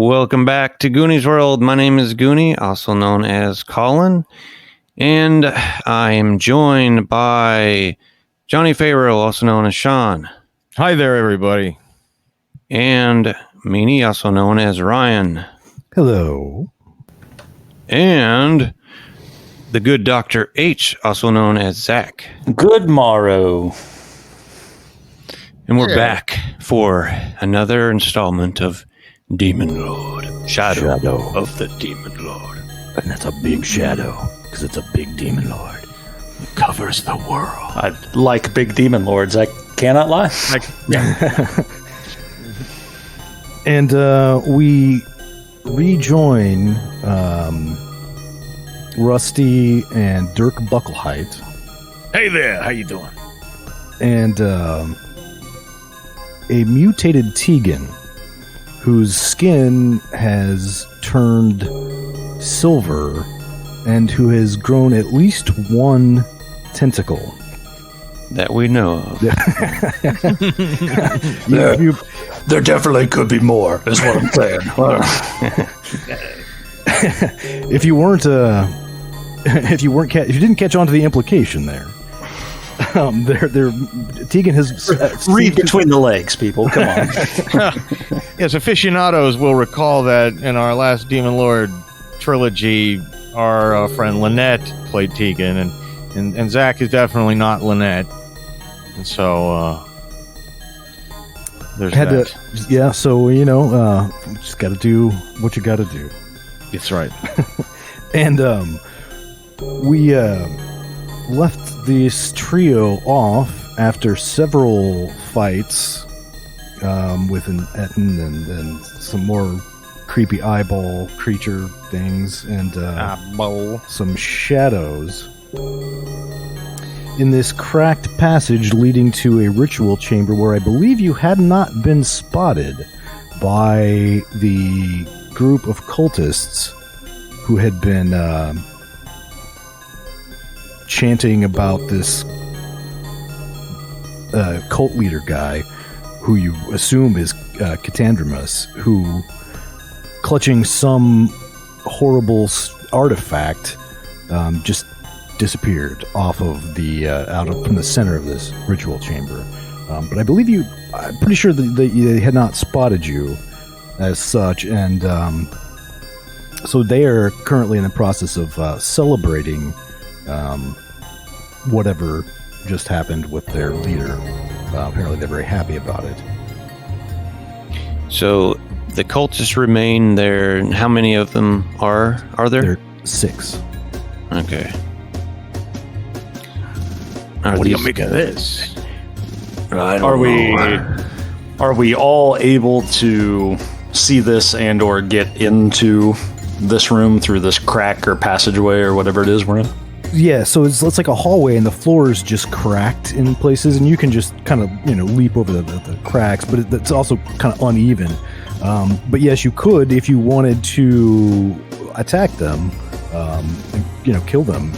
Welcome back to Goonie's World. My name is Goonie, also known as Colin, and I am joined by Johnny Farrell, also known as Sean. Hi there, everybody. And Meanie, also known as Ryan. Hello. And the good Dr. H, also known as Zach. Good morrow. And we're back for another installment of Demon Lord. Shadow of the Demon Lord. And that's a big shadow, because it's a big demon lord. It covers the world. I like big demon lords. I cannot lie. And we rejoin Rusty and Dirk Bucklehite. Hey there, how you doing? And a mutated Tegan, whose skin has turned silver and who has grown at least one tentacle. That we know of. There definitely could be more, is what I'm saying. If you didn't catch on to the implication there, Tegan has read between the legs, people. Come on. Yes, aficionados will recall that in our last Demon Lord trilogy, our friend Lynette played Tegan, and Zach is definitely not Lynette, and so there's that. So just got to do what you got to do. That's right. And we left this trio off after several fights with an Etten and some more creepy eyeball creature things and some shadows in this cracked passage leading to a ritual chamber where I believe you had not been spotted by the group of cultists who had been chanting about this cult leader guy who you assume is Katandramus, who, clutching some horrible artifact, just disappeared off of the from the center of this ritual chamber. But I believe I'm pretty sure that they had not spotted you as such, and so they are currently in the process of celebrating whatever just happened with their leader. Apparently they're very happy about it. So the cultists remain there. How many of them are there? There are 6. Okay. What do you make of this? Are we all able to see this and or get into this room through this crack or passageway or whatever it is we're in? Yeah, so it's like a hallway, and the floor is just cracked in places, and you can just kind of leap over the cracks, but it's also kind of uneven. But yes, you could, if you wanted to attack them, and, kill them.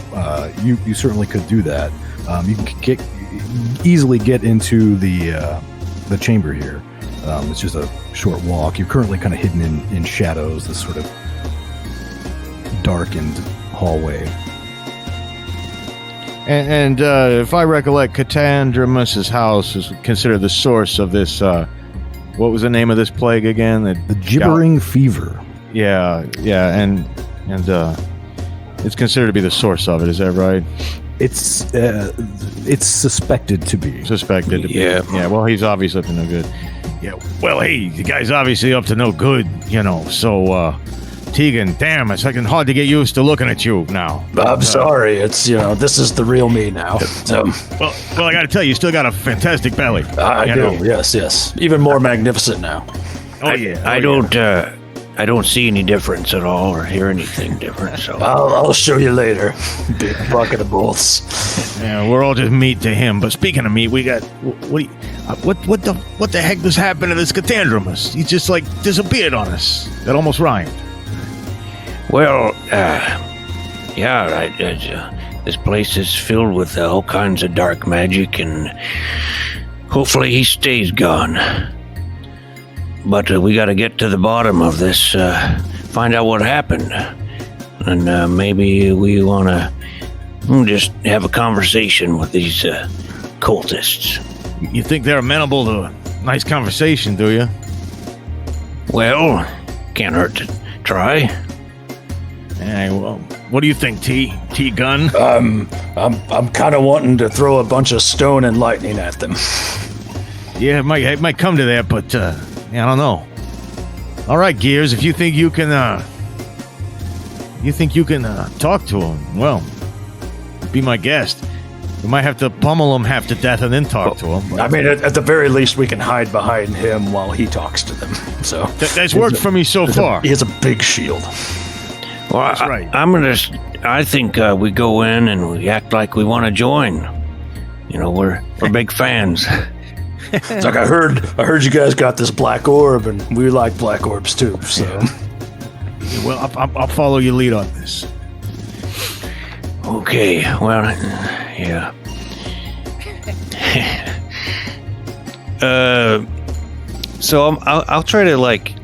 You certainly could do that. You can easily get into the chamber here. It's just a short walk. You're currently kind of hidden in shadows, this sort of darkened hallway. And if I recollect, Katandramus' house is considered the source of this. What was the name of this plague again? The gibbering fever. Yeah, and it's considered to be the source of it. Is that right? It's suspected to be. Suspected to be. Yeah. Well, he's obviously up to no good. Yeah. Well, hey, the guy's obviously up to no good. So. Tegan, damn, it's fucking hard to get used to looking at you now. I'm sorry. It's, this is the real me now. So. Well, I got to tell you, you still got a fantastic belly. I do. Yes. Even more magnificent now. Oh, yeah. I don't see any difference at all or hear anything different. So I'll show you later. Big bucket of bolts. Yeah, we're all just meat to him. But speaking of meat, we got what the heck just happened to this Katandramus? He just disappeared on us. That almost rhymed. Well, this place is filled with all kinds of dark magic, and hopefully he stays gone. But we got to get to the bottom of this, find out what happened. And maybe we want to just have a conversation with these cultists. You think they're amenable to a nice conversation, do you? Well, can't hurt to try. Hey, well, what do you think, T-Gun? I'm kind of wanting to throw a bunch of stone and lightning at them. Yeah, it might come to that, but I don't know. All right, Gears, if you think you can talk to him, well, be my guest. We might have to pummel him half to death and then talk to him. I mean, at the very least, we can hide behind him while he talks to them. So that's worked for me so far. He has a big shield. Well, That's right. I think we go in and we act like we want to join. You know, we're big fans. It's like I heard you guys got this black orb, and we like black orbs too. So, Well, I'll follow your lead on this. Okay, well, yeah. So I'll try to like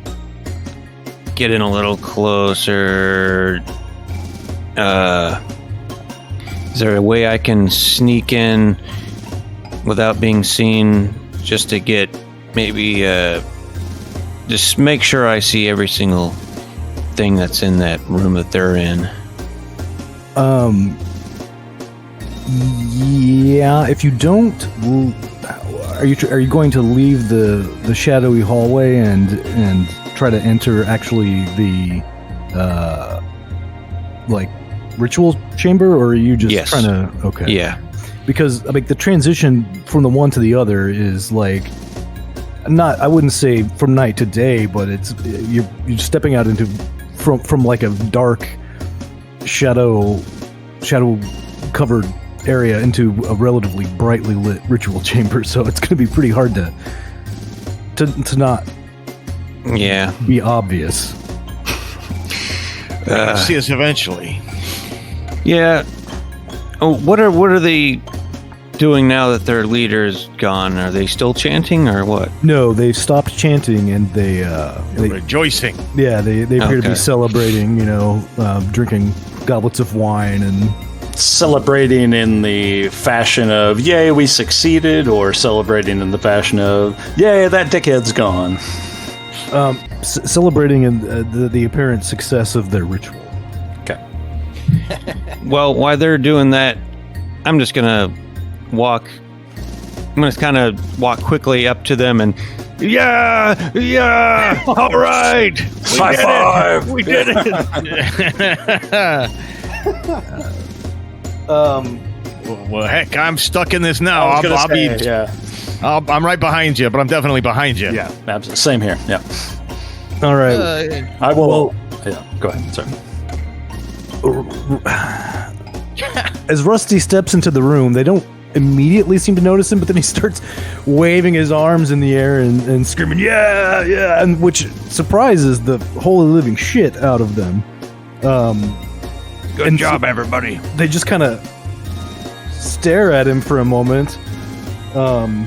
get in a little closer. Is there a way I can sneak in without being seen, just to get maybe just make sure I see every single thing that's in that room that they're in? Yeah. If you don't, are you going to leave the shadowy hallway and try to enter actually the like ritual chamber, or are you just trying to? Okay. Yeah. Because I mean, the transition from the one to the other is like I wouldn't say from night to day, but it's you're stepping out into from like a dark shadow covered area into a relatively brightly lit ritual chamber, so it's going to be pretty hard to not be obvious. See us eventually. Yeah. Oh, what are they doing now that their leader's gone? Are they still chanting or what? No, they've stopped chanting and they rejoicing. Yeah, they appear to be celebrating. You know, drinking goblets of wine and celebrating in the fashion of "Yay, we succeeded," or celebrating in the fashion of "Yay, that dickhead's gone." Celebrating in the apparent success of their ritual. Okay. Well, while they're doing that, I'm just gonna kind of walk quickly up to them and yeah, all right, high five, we did it. Well, heck, I'm stuck in this now. I'm right behind you, but I'm definitely behind you. Yeah, absolutely. Same here. Yeah. All right. I will. Yeah. Go ahead. Sorry. As Rusty steps into the room, they don't immediately seem to notice him, but then he starts waving his arms in the air and screaming, yeah, and which surprises the holy living shit out of them. Good job, everybody. They just kind of stare at him for a moment, and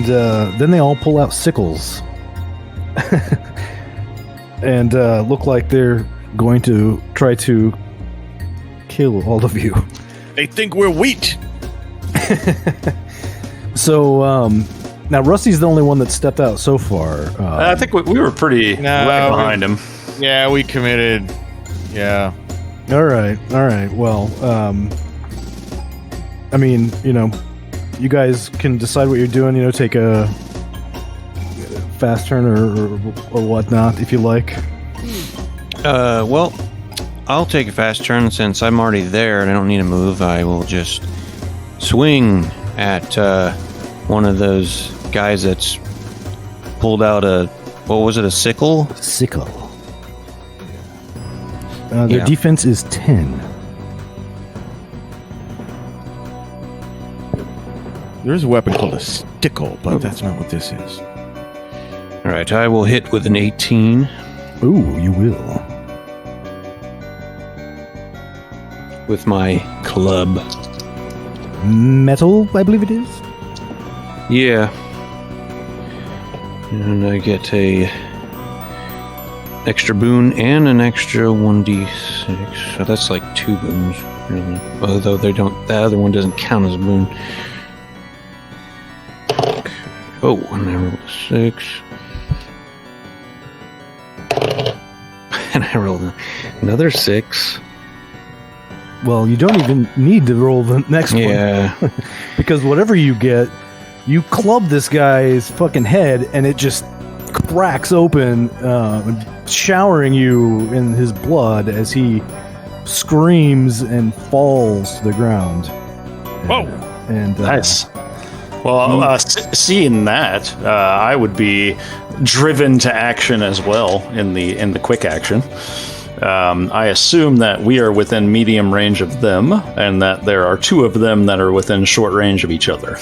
then they all pull out sickles and look like they're going to try to kill all of you. They think we're wheat. So now Rusty's the only one that stepped out so far. I think we were pretty right behind him. Yeah, we committed. Yeah. All right. Well, I mean, you know, you guys can decide what you're doing. You know, take a fast turn or whatnot if you like. Well, I'll take a fast turn since I'm already there and I don't need to move. I will just swing at one of those guys that's pulled out a sickle? Sickle. Their defense is 10. There is a weapon called a stickle, but that's not what this is. All right, I will hit with an 18. Ooh, you will. With my club. Metal, I believe it is. Yeah. And I get a extra boon and an extra 1d6. So that's like 2 boons, really. Although they don't, the other one doesn't count as a boon. Okay. Oh, and I rolled a 6. And I rolled another 6. Well, you don't even need to roll the next Yeah. one. Because whatever you get, you club this guy's fucking head and it just cracks open, showering you in his blood as he screams and falls to the ground. Whoa! And Nice. Well, seeing that, I would be driven to action as well in the quick action. I assume that we are within medium range of them, and that there are 2 of them that are within short range of each other.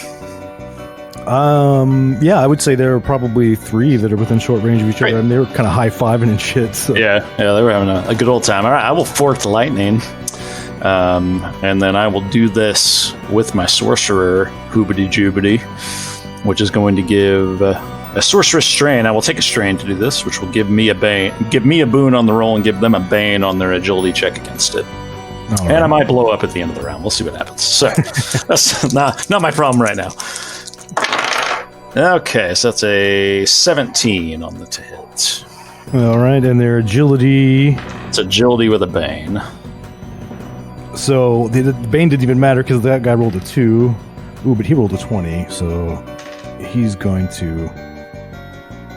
yeah, I would say there are probably 3 that are within short range of each other, and they were kind of high-fiving and shit. So. Yeah, they were having a good old time. All right, I will fork lightning, and then I will do this with my sorcerer, Hoobity-Joobity, which is going to give a sorceress strain. I will take a strain to do this, which will give me a boon on the roll and give them a bane on their agility check against it. All And I might blow up at the end of the round. We'll see what happens. So that's not my problem right now. Okay, so that's a 17 on the to hit. All right, and their agility. It's agility with a bane. So the Bane didn't even matter because that guy rolled a 2. Ooh, but he rolled a 20, so he's going to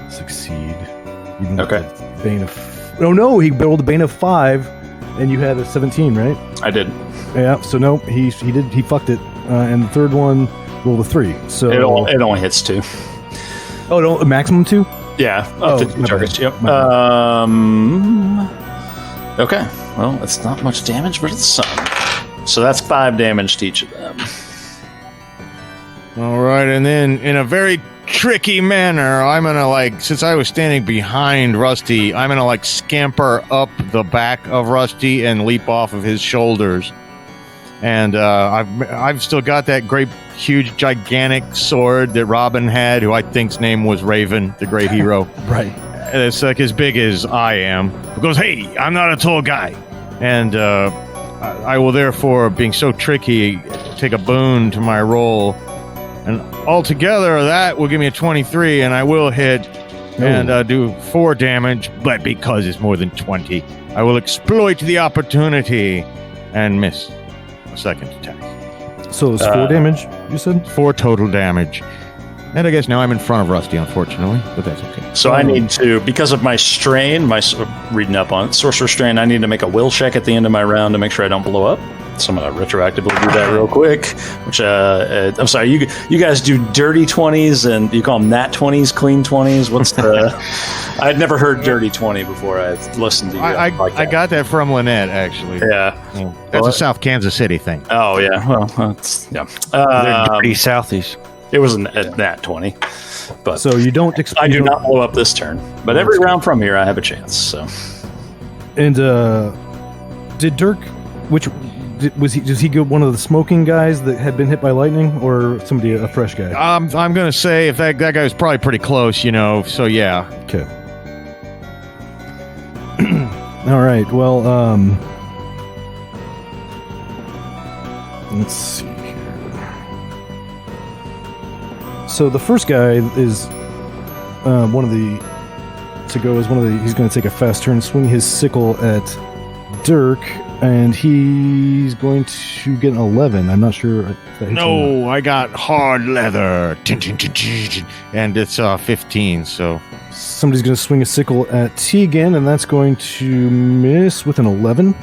succeed. Even with Okay. the Bane of... Oh, no, he rolled a Bane of 5, and you had a 17, right? I did. Yeah, so no, he fucked it. And the third one rolled a 3. So It only hits 2. Oh, no, a maximum 2? Yeah, up to 2 my targets. bad. Yep. My Okay. Well, it's not much damage, but it's some. So that's 5 damage to each of them. All right, and then in a very tricky manner, I'm gonna since I was standing behind Rusty, I'm gonna scamper up the back of Rusty and leap off of his shoulders. And I've still got that great, huge, gigantic sword that Robin had, who I think's name was Raven, the great hero. Right. And it's as big as I am. It goes, hey, I'm not a tall guy. And I will therefore, being so tricky, take a boon to my roll. And altogether, that will give me a 23, and I will hit and do 4 damage. But because it's more than 20, I will exploit the opportunity and miss a second attack. So it's 4 damage, you said? 4 total damage. And I guess now I'm in front of Rusty, unfortunately, but that's okay. So I need to, because of my strain, reading up on it, sorcerer strain, I need to make a will check at the end of my round to make sure I don't blow up. So I'm going to retroactively do that real quick. Which, I'm sorry, you guys do dirty 20s and you call them nat 20s, clean 20s? What's the... I'd never heard dirty 20 before I listened to you. I got that from Lynette, actually. Yeah. That's a South Kansas City thing. Oh, yeah. Well, that's... Yeah. They're dirty Southies. It was a nat 20. But So you don't... I do not blow up this turn. But every round from here, I have a chance, so... And did Dirk... Does he go one of the smoking guys that had been hit by lightning, or somebody, a fresh guy? I'm gonna say if that guy was probably pretty close, so yeah. Okay. All right. Well, let's see here. So the first guy is he's going to take a fast turn, swing his sickle at Dirk. And he's going to get an 11. I'm not sure if that hits or not. No, I got hard leather. And it's 15, so... Somebody's going to swing a sickle at Tegan, and that's going to miss with an 11.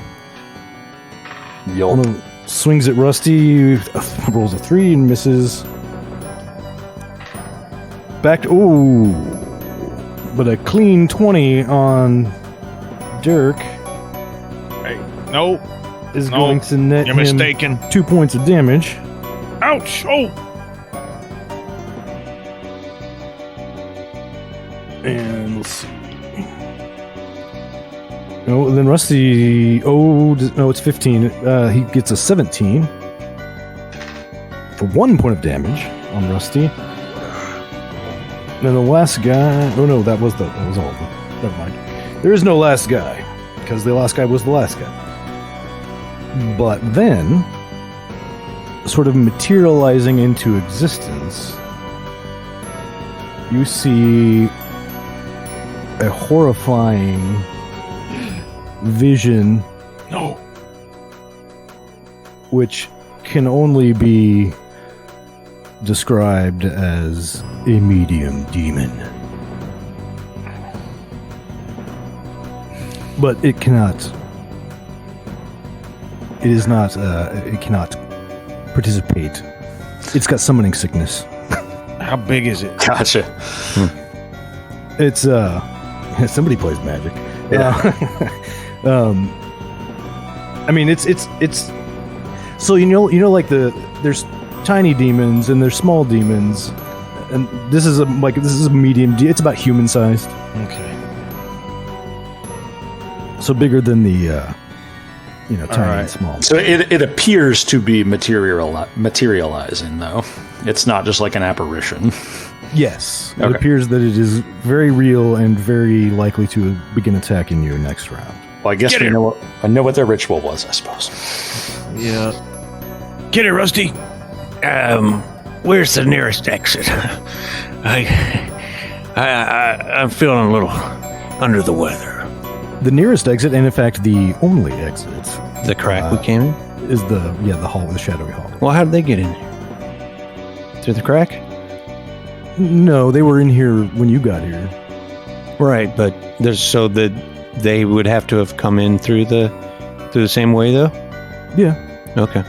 Yelp. Swings at Rusty, rolls a 3 and misses. Back to... Ooh. But a clean 20 on Dirk. No, Is going to net you're him mistaken. 2 points of damage. Ouch! Oh! And let's see. Oh, and then Rusty... Oh, no, it's 15. He gets a 17. For 1 point of damage on Rusty. And the last guy... Oh, no, that was all of them. Never mind. There is no last guy, because the last guy was the last guy. But then, sort of materializing into existence, you see a horrifying vision. No. Which can only be described as a medium demon. But it cannot. It is not. It cannot participate. It's got summoning sickness. How big is it? Gotcha. It's somebody plays Magic. Yeah. I mean, it's so you know like there's tiny demons and there's small demons, and this is a medium. It's about human sized. Okay. So bigger than the tiny and small. So it appears to be materializing, though. It's not just like an apparition. Yes, it Okay. appears that it is very real and very likely to begin attacking you next round. Well, I guess I know what their ritual was, I suppose. Yeah. Get it, Rusty. Where's the nearest exit? I'm feeling a little under the weather. The nearest exit, and in fact the only exit, The crack we came in? is the hall, the shadowy hall. Well, how did they get in there? Through the crack? No, they were in here when you got here. Right, but they would have to have come in through the same way, though? Yeah. Okay.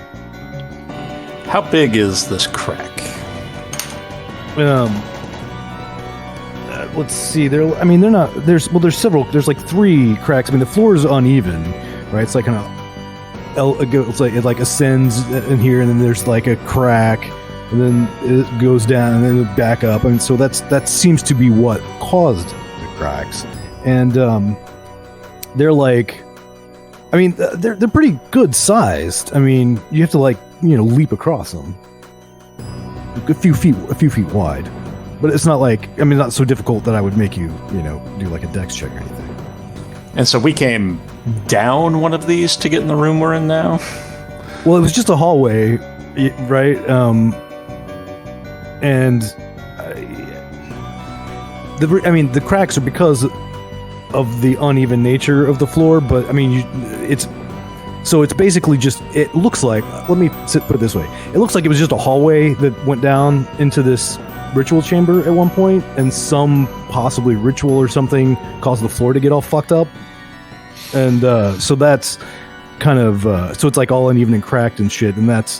How big is this crack? Let's see. They're not. There's several. There's like 3 cracks. I mean, the floor is uneven, right? It's like kind of. It's like it ascends in here, and then there's like a crack, and then it goes down, and then it back up. I mean, so that seems to be what caused the cracks, and they're like. I mean, they're pretty good sized. I mean, you have to leap across them. A few feet wide. But it's not not so difficult that I would make you, do like a dex check or anything. And so we came down one of these to get in the room we're in now? Well, it was just a hallway, right? The cracks are because of the uneven nature of the floor, but I mean, it's basically just, it looks like, put it this way. It looks like it was just a hallway that went down into this ritual chamber at one point, and some possibly ritual or something caused the floor to get all fucked up. And so that's kind of, so it's like all uneven and cracked and shit, and that's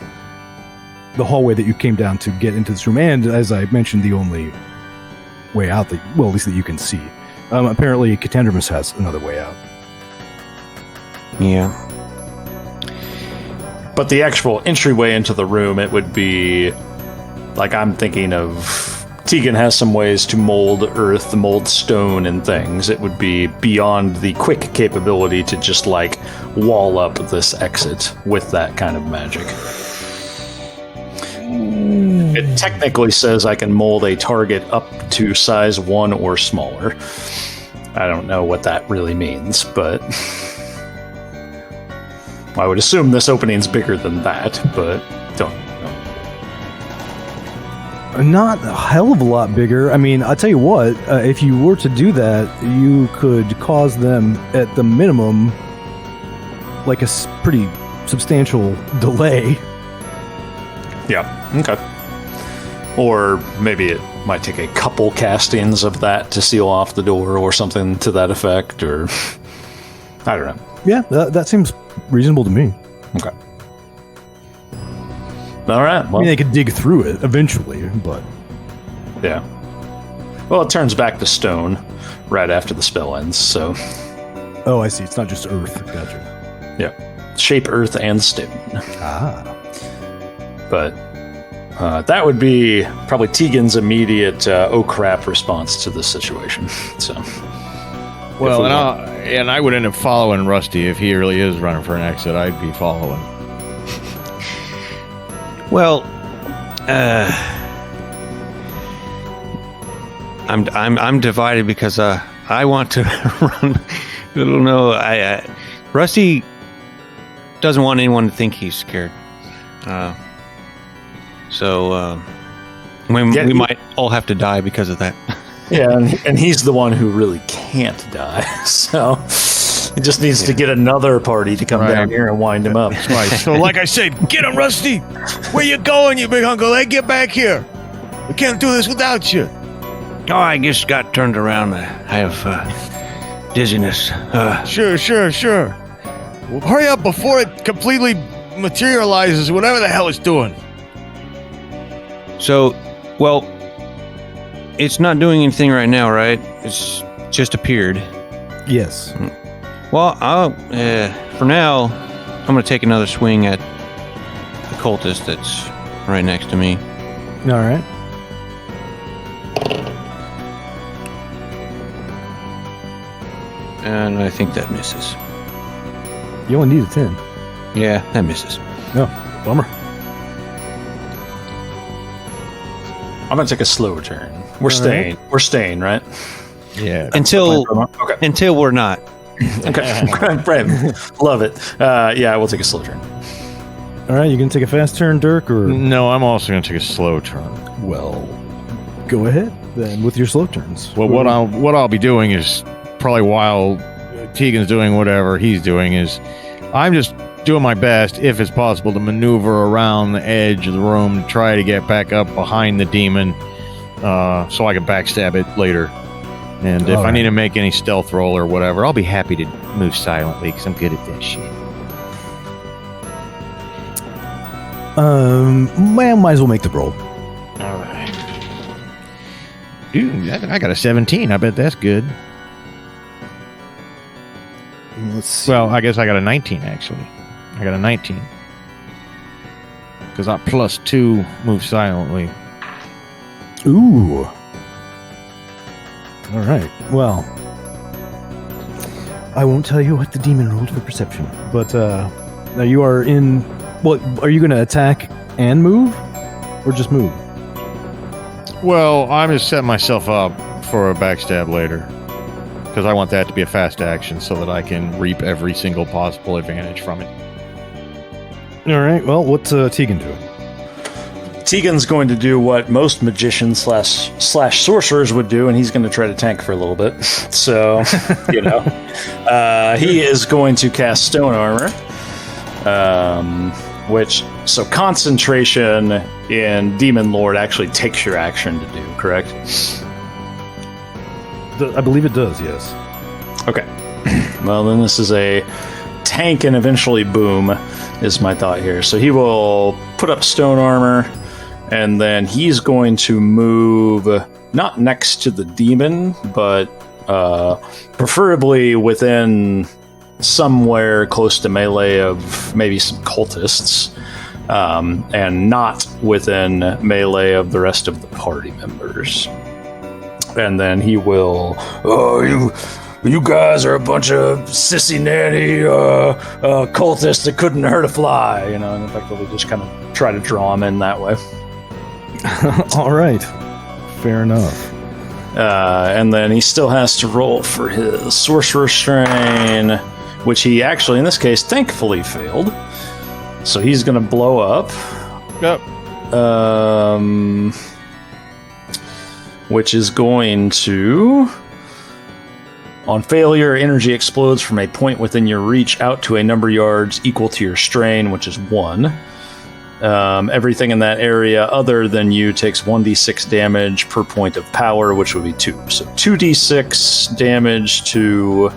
the hallway that you came down to get into this room, and as I mentioned, the only way out at least that you can see. Apparently, Katandramus has another way out. Yeah. But the actual entryway into the room, it would be like, I'm thinking of Tegan has some ways to mold earth, mold stone and things. It would be beyond the quick capability to just wall up this exit with that kind of magic. It technically says I can mold a target up to size 1 or smaller. I don't know what that really means, but I would assume this opening's bigger than that, but don't know. Not a hell of a lot bigger. I mean, I'll tell you what, if you were to do that, you could cause them, at the minimum, a pretty substantial delay. Yeah, okay. Or maybe it might take a couple castings of that to seal off the door or something to that effect, or I don't know. Yeah, that seems reasonable to me. Okay. All right. Well, I mean, they could dig through it eventually, but... yeah. Well, it turns back to stone right after the spell ends, so... Oh, I see. It's not just earth. Gotcha. Yeah. Shape earth and stone. Ah. But that would be probably Tegan's immediate oh crap response to this situation. So... Well, and I would end up following Rusty if he really is running for an exit. I'd be following. I'm divided because I want to run. I don't know. Rusty doesn't want anyone to think he's scared. So we might all have to die because of that. Yeah, and he's the one who really can't die. So he just needs to get another party to come down here and wind him up. Right. So, like I said, get him, Rusty. Where you going, you big uncle? Hey, get back here. We can't do this without you. Oh, I just got turned around. I have dizziness. Sure. Well, hurry up before it completely materializes, whatever the hell it's doing. So, well, it's not doing anything right now, right? It's just appeared. Yes. Well, for now, I'm going to take another swing at the cultist that's right next to me. All right. And I think that misses. You only need a 10. Yeah, that misses. No, bummer. I'm gonna take a slow turn. We're staying. We're staying, right? Yeah. Until we're not. Okay. Right. Love it. Yeah, we'll take a slow turn. All right, you gonna take a fast turn, Dirk, or No, I'm also going to take a slow turn. well, go ahead then with your slow turns. Well, what I'll be doing is probably while Tegan's doing whatever he's doing is I'm just doing my best, if it's possible, to maneuver around the edge of the room to try to get back up behind the demon so I can backstab it later. And if I need to make any stealth roll or whatever, I'll be happy to move silently because I'm good at that shit. Well, might as well make the roll. All right. Dude, I got a 17. I bet that's good. Let's see. Well, I guess I got a 19, actually. I got a 19. Because I +2 move silently. Ooh. All right. Well, I won't tell you what the demon rolled for perception, but now you are in. What are you going to attack and move, or just move? Well, I'm just setting myself up for a backstab later. Because I want that to be a fast action so that I can reap every single possible advantage from it. All right. Well, what's Tegan doing? Tegan's going to do what most magicians slash sorcerers would do, and he's going to try to tank for a little bit. So, he is going to cast Stone Armor, so concentration in Demon Lord actually takes your action to do, correct? I believe it does, yes. Okay. Well, then this is a tank and eventually boom is my thought here. So he will put up Stone Armor, and then he's going to move not next to the demon, but preferably within somewhere close to melee of maybe some cultists, and not within melee of the rest of the party members. And then he will, you guys are a bunch of sissy nanny cultists that couldn't hurt a fly, and effectively just kind of try to draw him in that way. All right. Fair enough. And then he still has to roll for his Sorcerer Strain, which he actually, in this case, thankfully failed. So he's going to blow up. Yep. Which is going to, on failure, energy explodes from a point within your reach out to a number of yards equal to your strain, which is 1. Everything in that area other than you takes 1d6 damage per point of power, which would be 2. So 2d6 damage to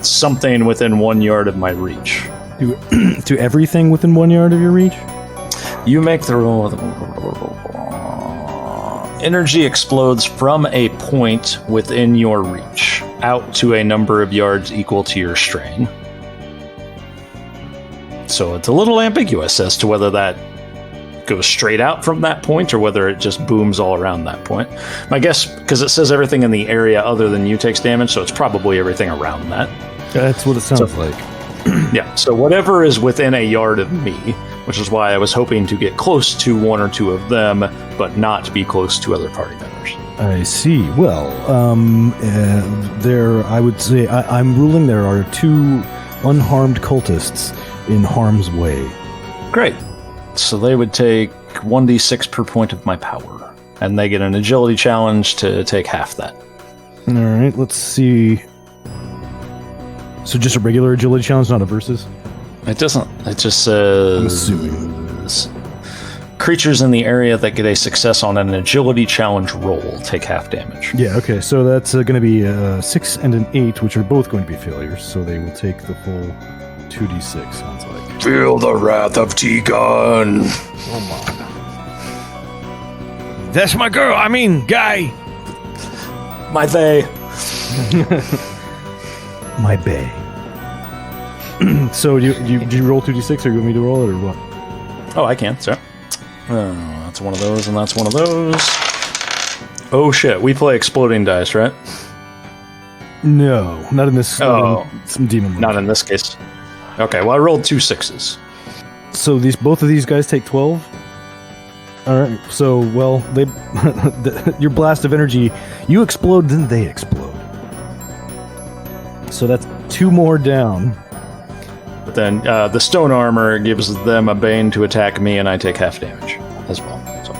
something within 1 yard of my reach. To everything within 1 yard of your reach? You make the roll. Energy explodes from a point within your reach out to a number of yards equal to your strain. So it's a little ambiguous as to whether that goes straight out from that point or whether it just booms all around that point. My guess, because it says everything in the area other than you takes damage, so it's probably everything around that. That's what it sounds like. Yeah, so whatever is within a yard of me, which is why I was hoping to get close to one or two of them, but not be close to other party members. I see. Well, there, I would say, I'm ruling there are 2 unharmed cultists in harm's way. Great. So they would take 1d6 per point of my power, and they get an agility challenge to take half that. All right, let's see. So just a regular agility challenge, not a versus? It doesn't. It just says... I'm assuming. Creatures in the area that get a success on an agility challenge roll take half damage. Yeah, okay, so that's going to be a 6 and an 8, which are both going to be failures, so they will take the full 2d6, sounds like. Feel the wrath of Tegan. That's my girl. I mean, guy. My they. My bay. So do you roll 2d6, or you want me to roll it, or what? Oh, I can, sorry. That's one of those, and that's one of those. Oh shit, we play exploding dice, right? No, not in this. Oh. Some demon mode. Not in this case. Okay, well I rolled 2 6s. So both of these guys take 12. All right. So well, they your blast of energy, you explode, then they explode. So that's 2 more down. But then the stone armor gives them a bane to attack me, and I take half damage as well. So.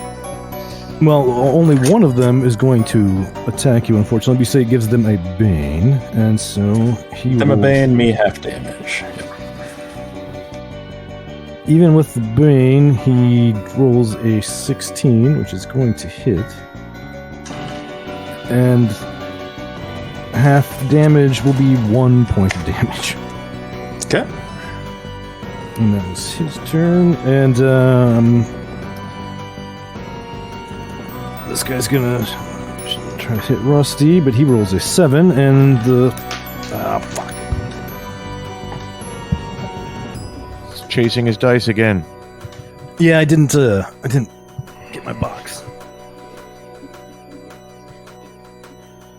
Well, only one of them is going to attack you. Unfortunately, we say it gives them a bane, and so he. Them a rolls- bane, me half damage. Even with the bane, he rolls a 16, which is going to hit, and half damage will be 1 point of damage. Okay. And that was his turn, and this guy's gonna try to hit Rusty, but he rolls a 7, and the fuck. He's chasing his dice again. Yeah, I didn't get my box.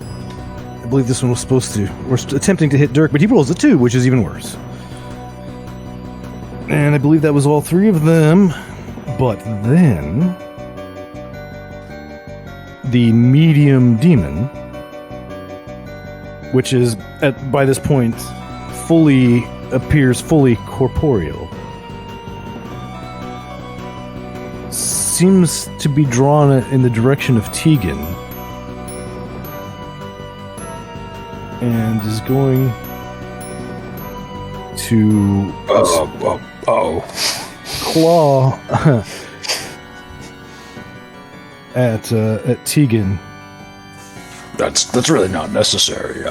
I believe this one was supposed to. We're attempting to hit Dirk, but he rolls a 2, which is even worse. And I believe that was all 3 of them. But then the medium demon, which is by this point appears fully corporeal, seems to be drawn in the direction of Tegan, and is going to claw at Tegan. That's really not necessary.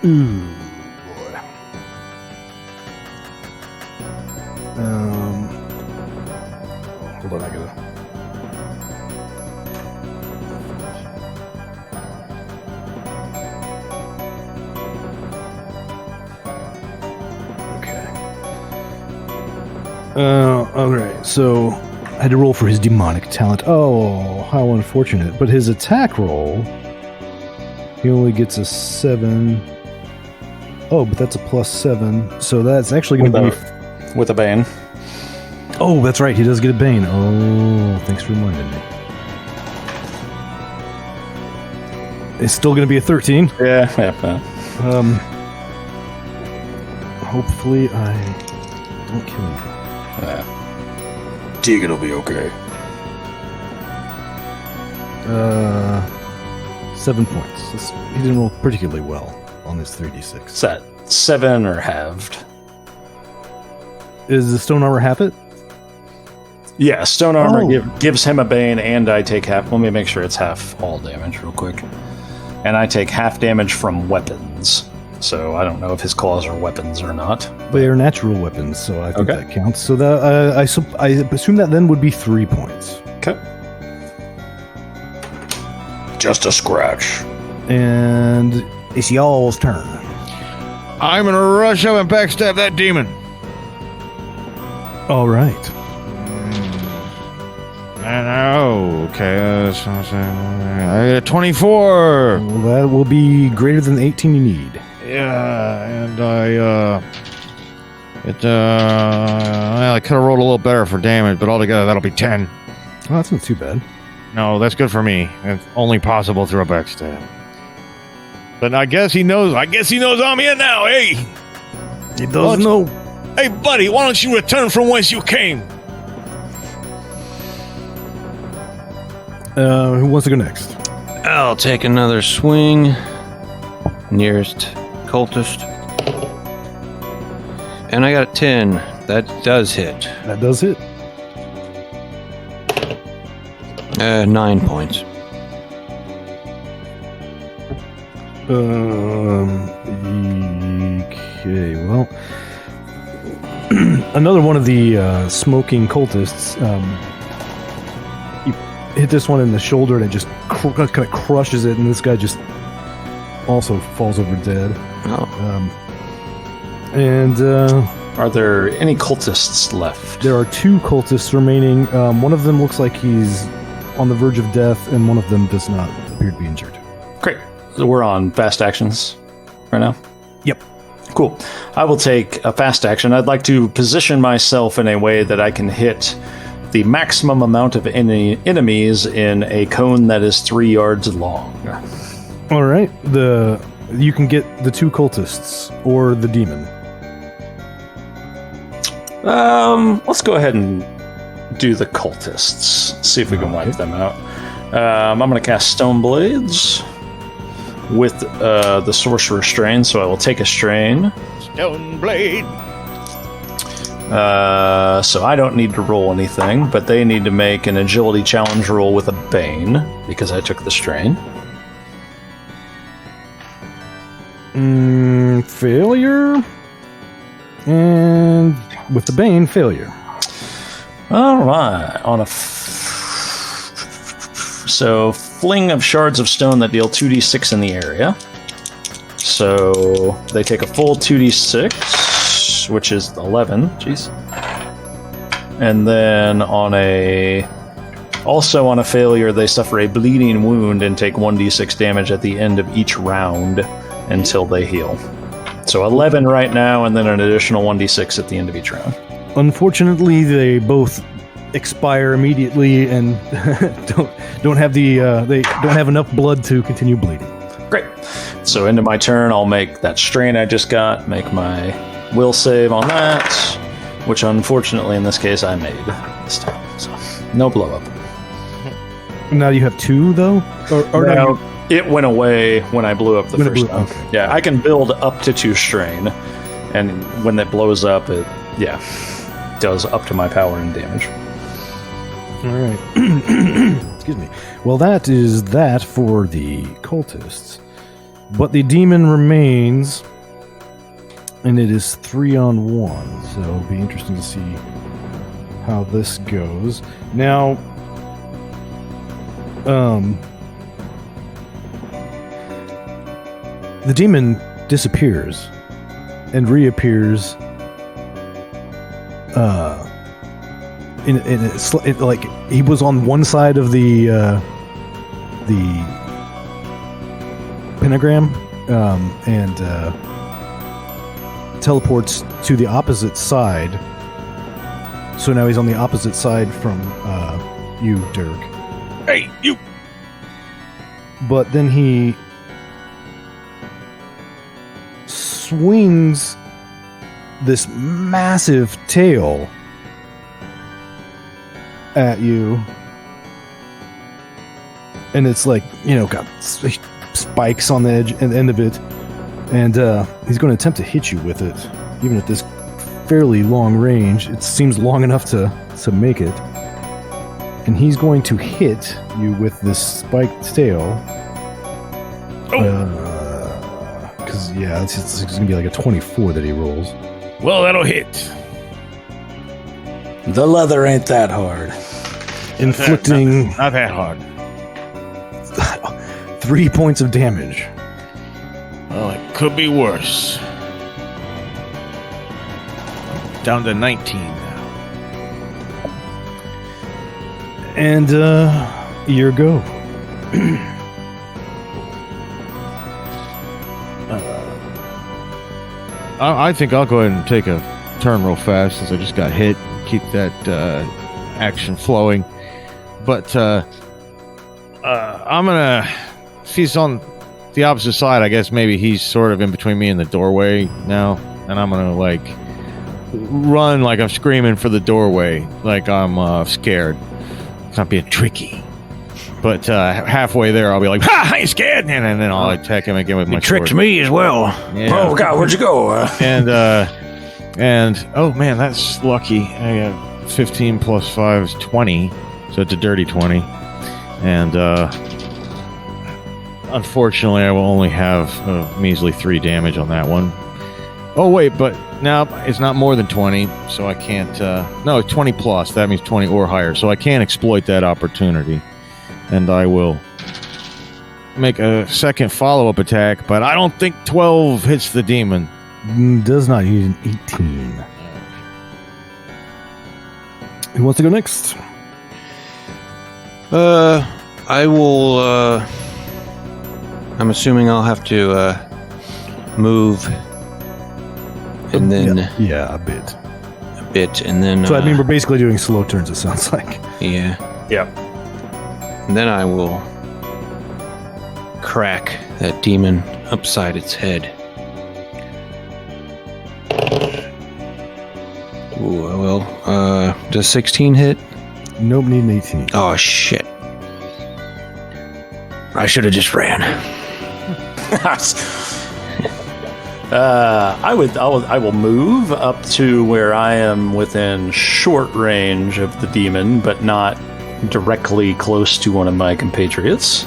Ooh, boy. Hold on, I gotta. Alright, so I had to roll for his demonic talent. Oh, how unfortunate. But his attack roll, he only gets a 7. Oh, but that's a +7. So that's actually going to be... With a bane. Oh, that's right. He does get a bane. Oh, thanks for reminding me. It's still going to be a 13. Yeah. Hopefully I don't kill you. Tegan will be okay. 7 points. He didn't roll particularly well on his 3d6. Is that 7 or halved? Is the stone armor half it? Yeah, stone armor Oh. gives him a bane, and I take half. Let me make sure it's half all damage real quick. And I take half damage from weapons. So I don't know if his claws are weapons or not. They are natural weapons, so I think Okay. that counts. So that I assume that then would be 3 points. Okay. Just a scratch. And it's y'all's turn. I'm gonna rush up and backstab that demon. All right. Okay. I got 24. Well, that will be greater than the 18 you need. Yeah, and I could have rolled a little better for damage, but altogether that'll be 10. Oh, that's not too bad. No, that's good for me. It's only possible through a backstab. But I guess he knows. I'm here now. Hey, He does know. hey, buddy, why don't you return from whence you came? Who wants to go next? I'll take another swing. Nearest cultist. And I got a 10. That does hit. That does hit. 9 points. Okay, well, another one of the smoking cultists. You hit this one in the shoulder, and it just kind of crushes it, and this guy just also falls over dead. Oh. And Are there any cultists left? there are 2 cultists remaining. One of them looks like he's on the verge of death, and one of them does not appear to be injured. Great. So we're on fast actions right now? Yep. Cool. I will take a fast action. I'd like to position myself in a way that I can hit the maximum amount of enemies in a cone that is 3 yards long. All right. You can get the 2 cultists or the demon. Let's go ahead and do the cultists. See if we can wipe them out. I'm going to cast Stone Blades with the Sorcerer Strain, so I will take a strain. Stone blade. So I don't need to roll anything, but they need to make an agility challenge roll with a Bane, because I took the strain. Failure. And with the Bane, failure. All right. So fling of shards of stone that deal 2d6 in the area. So they take a full 2d6, which is 11. Jeez. And then on a failure, they suffer a bleeding wound and take 1d6 damage at the end of each round until they heal. So 11 right now, and then an additional 1d6 at the end of each round. Unfortunately, they both expire immediately and don't have enough blood to continue bleeding. Great. So into my turn, I'll make that strain I just got, make my will save on that, which unfortunately in this case I made this time. So no blow up. Now you have 2 though, or No, it went away when I blew up the first time. Okay. Yeah, I can build up to 2 strain, and when it blows up, it does up to my power and damage. All right. Excuse me. Well, that is that for the cultists. But the demon remains, and it is 3-on-1. So it'll be interesting to see how this goes. Now, the demon disappears and reappears. Like he was on one side of the pentagram, and teleports to the opposite side. So now he's on the opposite side from you, Dirk. Hey, you. But then he swings this massive tail at you, and it's like, got spikes on the edge and end of it, and he's going to attempt to hit you with it, even at this fairly long range. It seems long enough to make it, and he's going to hit you with this spiked tail. Because it's going to be like a 24 that he rolls. Well, that'll hit. The leather ain't that hard. Inflicting Not that hard. 3 points of damage. Well, it could be worse. Down to 19 now. And your go. I think I'll go ahead and take a turn real fast since I just got hit. Keep that action flowing. But I'm gonna. If he's on the opposite side, I guess maybe he's sort of in between me and the doorway now, and I'm gonna like run like I'm screaming for the doorway, like I'm scared. It's not being tricky. But halfway there, I'll be like, "Ha! I ain't scared!" And then I'll attack him again with my sword. Tricked me as well. Yeah. Oh God, where'd you go? And oh man, that's lucky. I got 15 plus 5 is 20, so it's a dirty 20. And unfortunately, I will only have a measly 3 damage on that one. Oh wait, but now it's not more than 20, so I can't. No, 20 plus. That means 20 or higher, so I can't exploit that opportunity. And I will make a second follow-up attack, but I don't think 12 hits the demon. Does not use an 18. Who wants to go next? I will, I'm assuming I'll have to, move. And then Yeah, a bit. a bit, and then... So, I mean, we're basically doing slow turns, it sounds like. Yeah. Yeah. And then I will crack that demon upside its head. Ooh, well, does 16 hit? Nope, need an 18. Oh, shit. I should have just ran. I will move up to where I am within short range of the demon, but not directly close to one of my compatriots.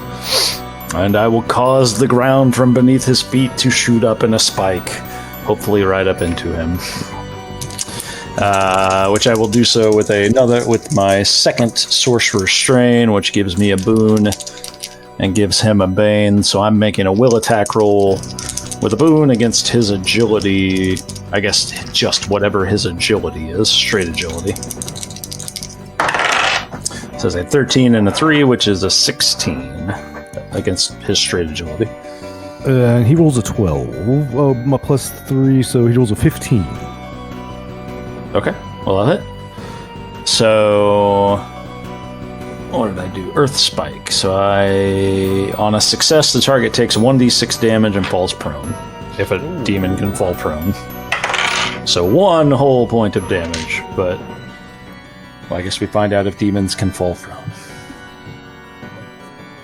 And I will cause the ground from beneath his feet to shoot up in a spike, hopefully right up into him. Which I will do so with my second sorcerer strain, which gives me a boon and gives him a bane. So I'm making a will attack roll with a boon against his agility. I guess just whatever his agility is, straight agility. So it's a 13 and a 3, which is a 16 against his straight agility. He rolls a 12. My plus 3, so he rolls a 15. Okay, well, I'll hit. So, what did I do? Earth Spike. So on a success, the target takes 1d6 damage and falls prone. If a demon can fall prone. So 1 whole point of damage, but well, I guess we find out if demons can fall prone.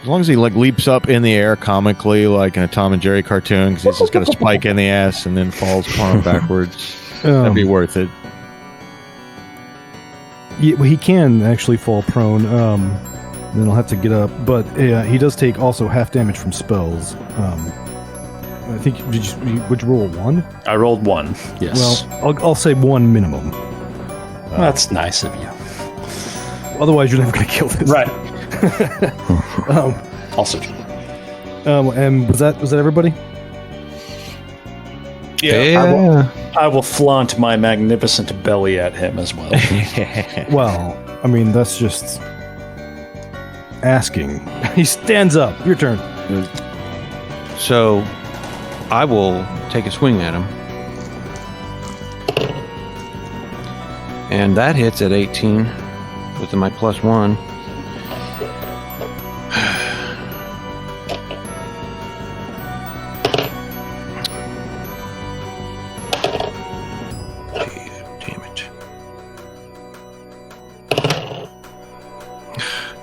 As long as he like leaps up in the air comically, like in a Tom and Jerry cartoon, because he's just got a spike in the ass and then falls prone backwards, that'd be worth it. Yeah, well, he can actually fall prone. Then he'll have to get up, but he does take also half damage from spells. I think would you roll a 1? I rolled 1. Yes. Well, I'll say 1 minimum. That's nice of you. Otherwise, you're never going to kill this. Right. Also true. And was that everybody? Yeah. I will flaunt my magnificent belly at him as well. Well, I mean, that's just asking. He stands up. Your turn. So, I will take a swing at him. And that hits at 18 with my plus 1. Damn it.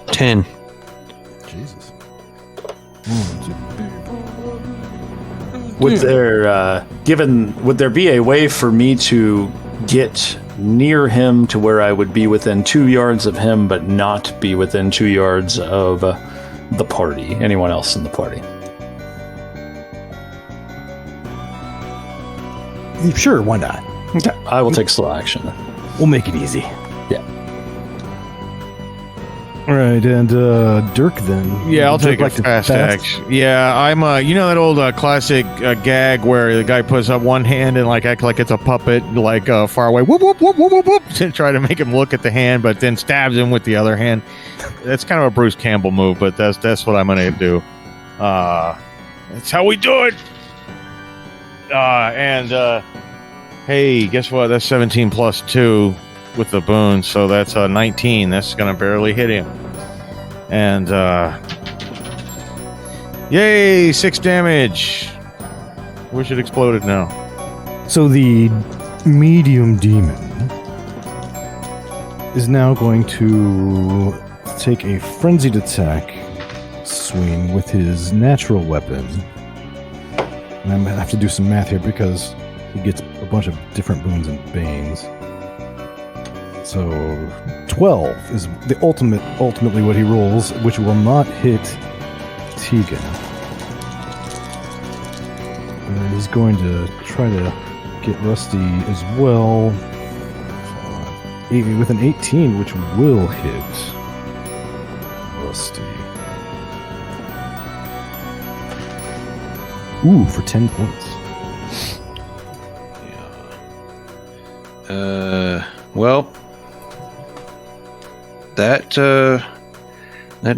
10. Jesus. Would there be a way for me to get near him to where I would be within 2 yards of him, but not be within 2 yards of the party? Anyone else in the party? Sure, why not? Okay. I will take slow action. We'll make it easy. Yeah. All right, and Dirk then. Yeah, I'll Would you take a like to fast action. Yeah, I'm you know that old classic gag where the guy puts up one hand and like act like it's a puppet, like far away, whoop whoop whoop whoop whoop whoop, to try to make him look at the hand, but then stabs him with the other hand. That's kind of a Bruce Campbell move, but that's what I'm gonna do. That's how we do it. Hey, guess what? That's 17 plus 2 with the boon, so that's 19. That's gonna barely hit him. And, yay, 6 damage. Wish it exploded now. So the medium demon is now going to take a frenzied attack swing with his natural weapon. And I'm going to have to do some math here because he gets a bunch of different boons and banes. So 12 is the ultimately what he rolls, which will not hit Tegan. And he's going to try to get Rusty as well. With an 18, which will hit Rusty. Ooh, for 10 points. Well, that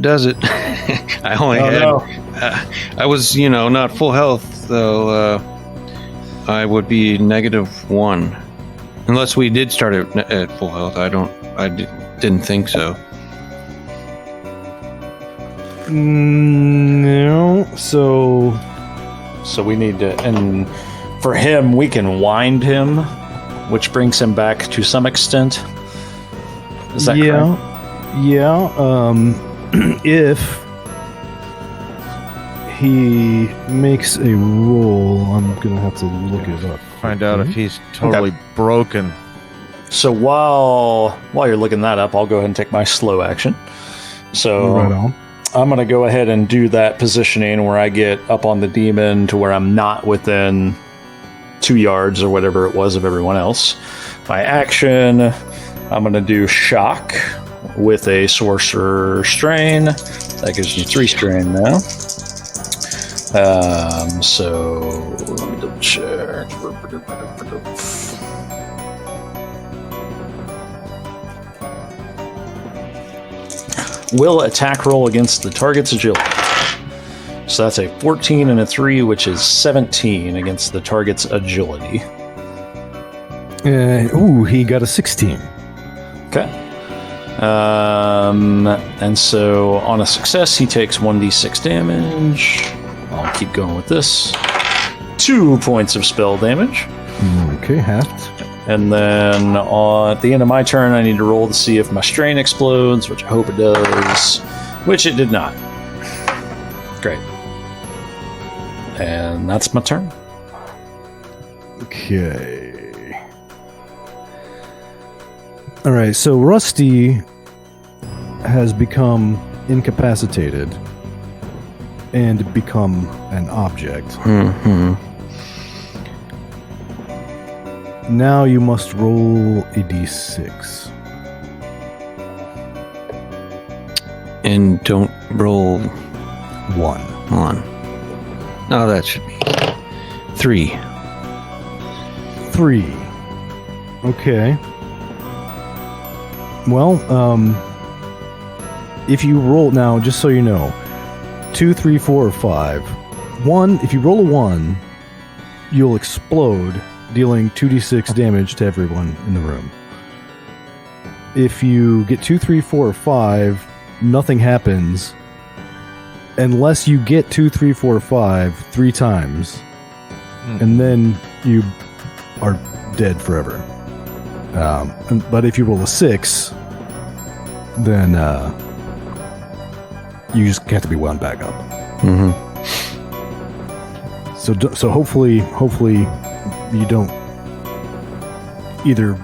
does it. I only I was, not full health, so I would be -1. Unless we did start at full health. I didn't think so. No, so we need to, and for him, we can wind him, which brings him back to some extent. Is that correct? Yeah. If he makes a roll, I'm gonna have to look it up. Find out if he's totally broken. So while you're looking that up, I'll go ahead and take my slow action. So Right on. I'm going to go ahead and do that positioning where I get up on the demon to where I'm not within 2 yards or whatever it was of everyone else. My action, I'm going to do shock with a sorcerer strain. That gives me 3 strain now. So let me double check. Will attack roll against the target's agility. So that's a 14 and a 3, which is 17 against the target's agility. He got a 16. Okay. And so on a success, he takes 1d6 damage. I'll keep going with this. 2 points of spell damage. Okay, halved. And then at the end of my turn, I need to roll to see if my strain explodes, which I hope it does, which it did not. Great. And that's my turn. Okay. All right, so Rusty has become incapacitated and become an object. Mm-hmm. Now you must roll a d6. And don't roll 1. 1. No, that should be 3. 3. Okay. Well, if you roll now, just so you know, 2, 3, 4, or 5. 1, if you roll a 1, you'll explode, dealing 2d6 damage to everyone in the room. If you get 2, 3, 4, or 5, nothing happens unless you get 2, 3, 4, or 5 3 times, and then you are dead forever. But if you roll a 6, then you just have to be wound back up. Mm-hmm. So hopefully you don't either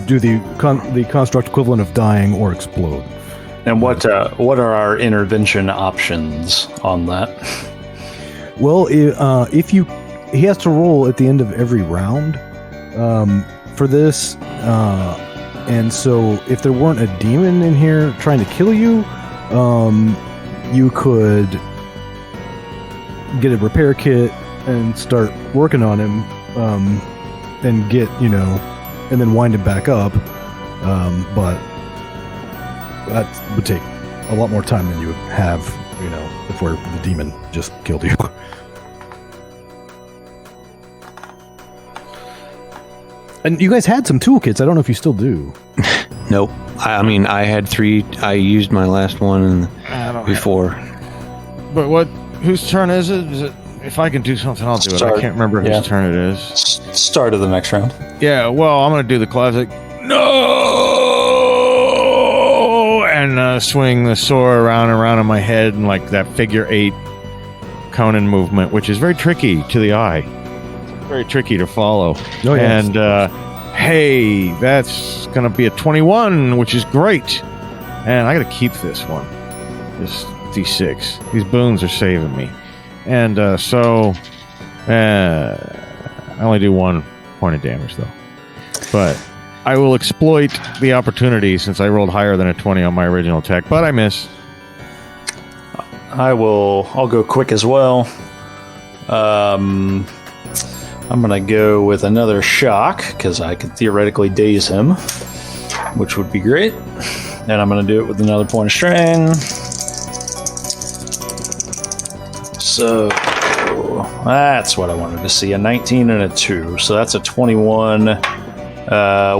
do the construct equivalent of dying or explode. And what are our intervention options on that? Well, if he has to roll at the end of every round for this, and so if there weren't a demon in here trying to kill you, you could get a repair kit and start working on him, and get, and then wind him back up. But that would take a lot more time than you would have, before the demon just killed you. And you guys had some toolkits. I don't know if you still do. Nope. I mean, I had 3. I used my last one, and I don't before. But whose turn is it? If I can do something, I'll do it. I can't remember whose turn it is. Start of the next round. Yeah, well, I'm going to do the classic. No! And swing the sword around and around in my head and like that figure 8 Conan movement, which is very tricky to the eye. Very tricky to follow. Oh, yeah. And, hey, that's going to be a 21, which is great. And I got to keep this one. This D6. These boons are saving me. And I only do 1 point of damage, though. But I will exploit the opportunity since I rolled higher than a 20 on my original attack, but I miss. I'll go quick as well. I'm going to go with another shock, because I could theoretically daze him, which would be great. And I'm going to do it with another point of strain. So that's what I wanted to see, a 19 and a 2. So that's a 21.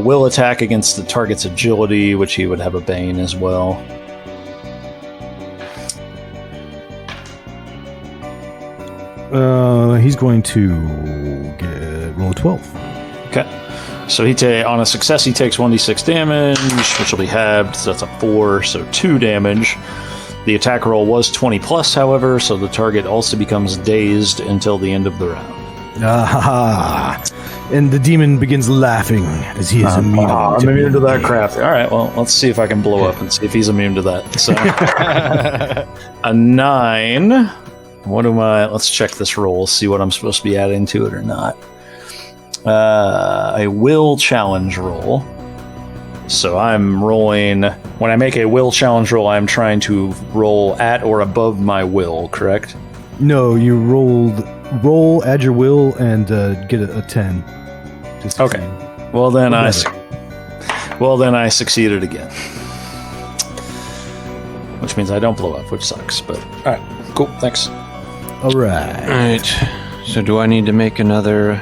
Will attack against the target's agility, which he would have a bane as well. He's going to roll a 12. Okay. So on a success, he takes 1d6 damage, which will be halved. So that's a 4, so 2 damage. The attack roll was 20 plus, however, so the target also becomes dazed until the end of the round. Ah, and the demon begins laughing as he is immune. I'm immune to that crap. All right, well, let's see if I can blow up and see if he's immune to that. So, a 9. Let's check this roll, see what I'm supposed to be adding to it or not. A will challenge roll. So I'm rolling, when I make a will challenge roll, I'm trying to roll at or above my will, correct? No, you roll, add your will, and get a 10. Okay. Well then I succeeded again. Which means I don't blow up, which sucks, but alright, cool, thanks. Alright. So do I need to make another?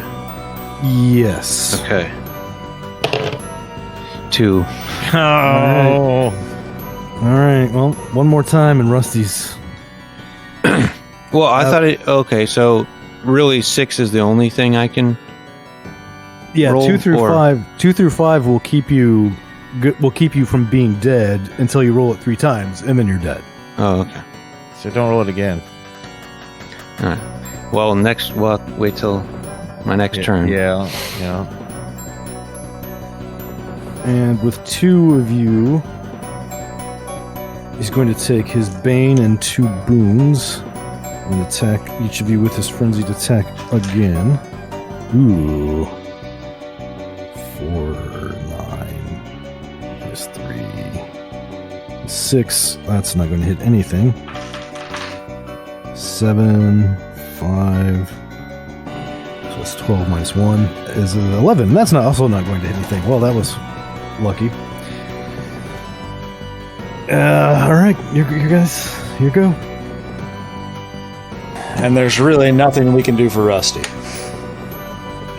Yes. Okay. 2. Oh. Alright, well, one more time and Rusty's. Well, I thought it. Okay, so really 6 is the only thing I can. Yeah, roll 2 through or- 5. 2 through 5 will keep you from being dead until you roll it 3 times, and then you're dead. Oh, okay. So don't roll it again. All right. Well, wait till my next turn. Yeah. And with 2 of you, he's going to take his Bane and 2 boons and attack each of you with his frenzied attack again. Ooh. 4, 9, minus 3, 6. That's not going to hit anything. 7, 5. So it's 12 minus 1 is 11. That's also not going to hit anything. Well, that was lucky. All right, you guys, here you go. And there's really nothing we can do for Rusty.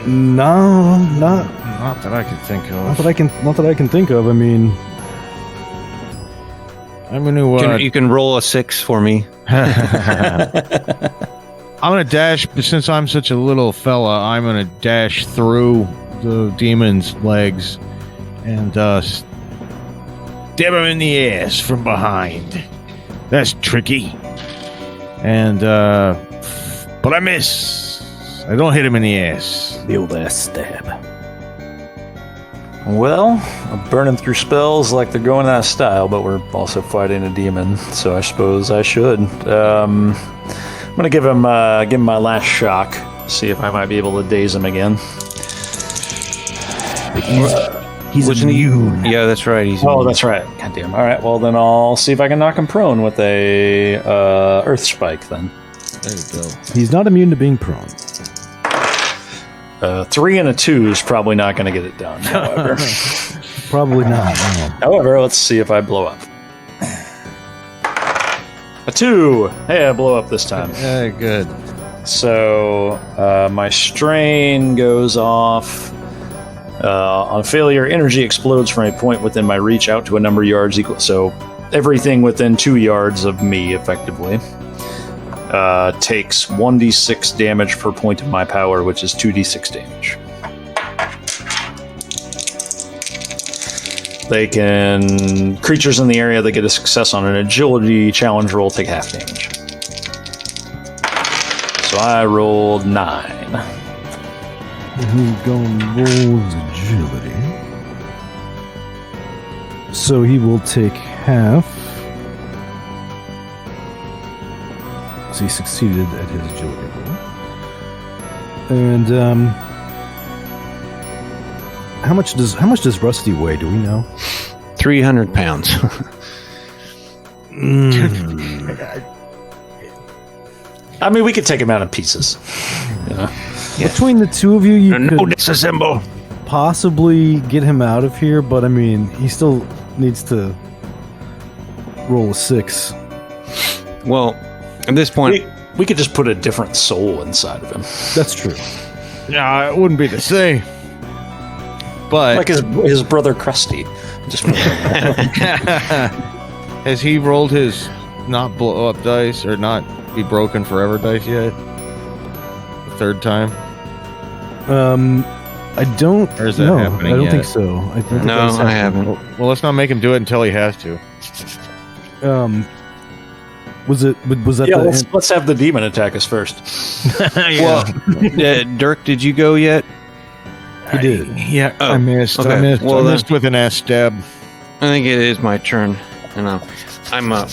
No, not Not that I can think of. not that I can think of. I mean, I'm gonna. You can roll a 6 for me. I'm gonna dash. Since I'm such a little fella, I'm gonna dash through the demon's legs and stab him in the ass from behind. That's tricky. And but I miss. I don't hit him in the ass. the old ass stab. Well, I'm burning through spells like they're going out of style, but we're also fighting a demon, so I suppose I should. I'm gonna give him my last shock. See if I might be able to daze him again. He's immune. Yeah, that's right. He's Oh, that's right. Goddamn. All right. Well, then I'll see if I can knock him prone with a earth spike. Then There you go. He's not immune to being prone. 3 and a 2 is probably not going to get it done. However, Probably not. No. however, let's see if I blow up. A 2. Hey, I blow up this time. Yeah, good. So my strain goes off. On failure, energy explodes from a point within my reach out to a number of yards equal. So everything within 2 yards of me, effectively, takes 1d6 damage per point of my power, which is 2d6 damage. Creatures in the area that get a success on an agility challenge roll take half damage. So I rolled 9. He's going to roll his agility. So he will take half. So he succeeded at his agility roll. And how much does Rusty weigh? Do we know? 300 pounds. I mean, we could take him out in pieces. Between the two of you, you No, could disassemble. possibly get him out of here, but I mean, he still needs to roll a 6. Well, at this point, We could just put a different soul inside of him. That's true. Yeah, it wouldn't be the same. But Like his brother Krusty. Just has he rolled his not blow up dice or not be broken forever dice yet? The third time? I don't Or is that know. happening I don't yet? think so. I think no, that's I happening. haven't. Well, let's not make him do it until he has to. Was that yeah, the let's have the demon attack us first. Well, Dirk, did you go yet? he did? Yeah, Oh, I missed. okay. I missed. Well, I then- missed with an ass stab. I think it is my turn, and I'm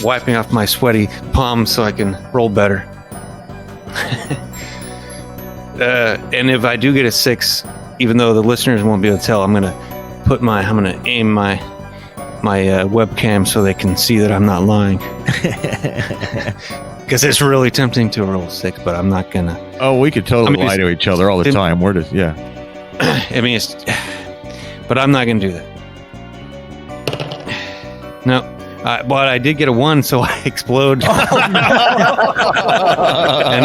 wiping off my sweaty palms so I can roll better. And if I do get a 6, even though the listeners won't be able to tell, I'm gonna aim my webcam so they can see that I'm not lying. Because it's really tempting to roll 6, but I'm not gonna. Oh, we could totally lie to each other all the Then- time. We're just I mean, but I'm not gonna do that. No, but I did get a 1, so I explode. And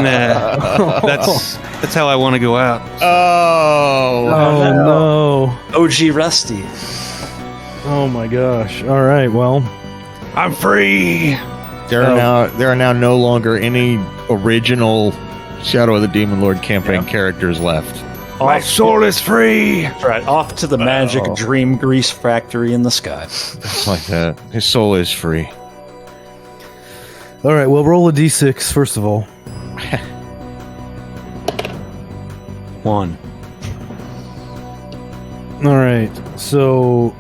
that's how I want to go out. Oh. Oh no! OG Rusty. Oh my gosh! All right, well, I'm free. There are now no longer any original Shadow of the Demon Lord campaign characters left. My soul is free. That's right. Off to the magic dream grease factory in the sky. It's like that. His soul is free. all right. Well, roll a d6 first of all. 1. All right. So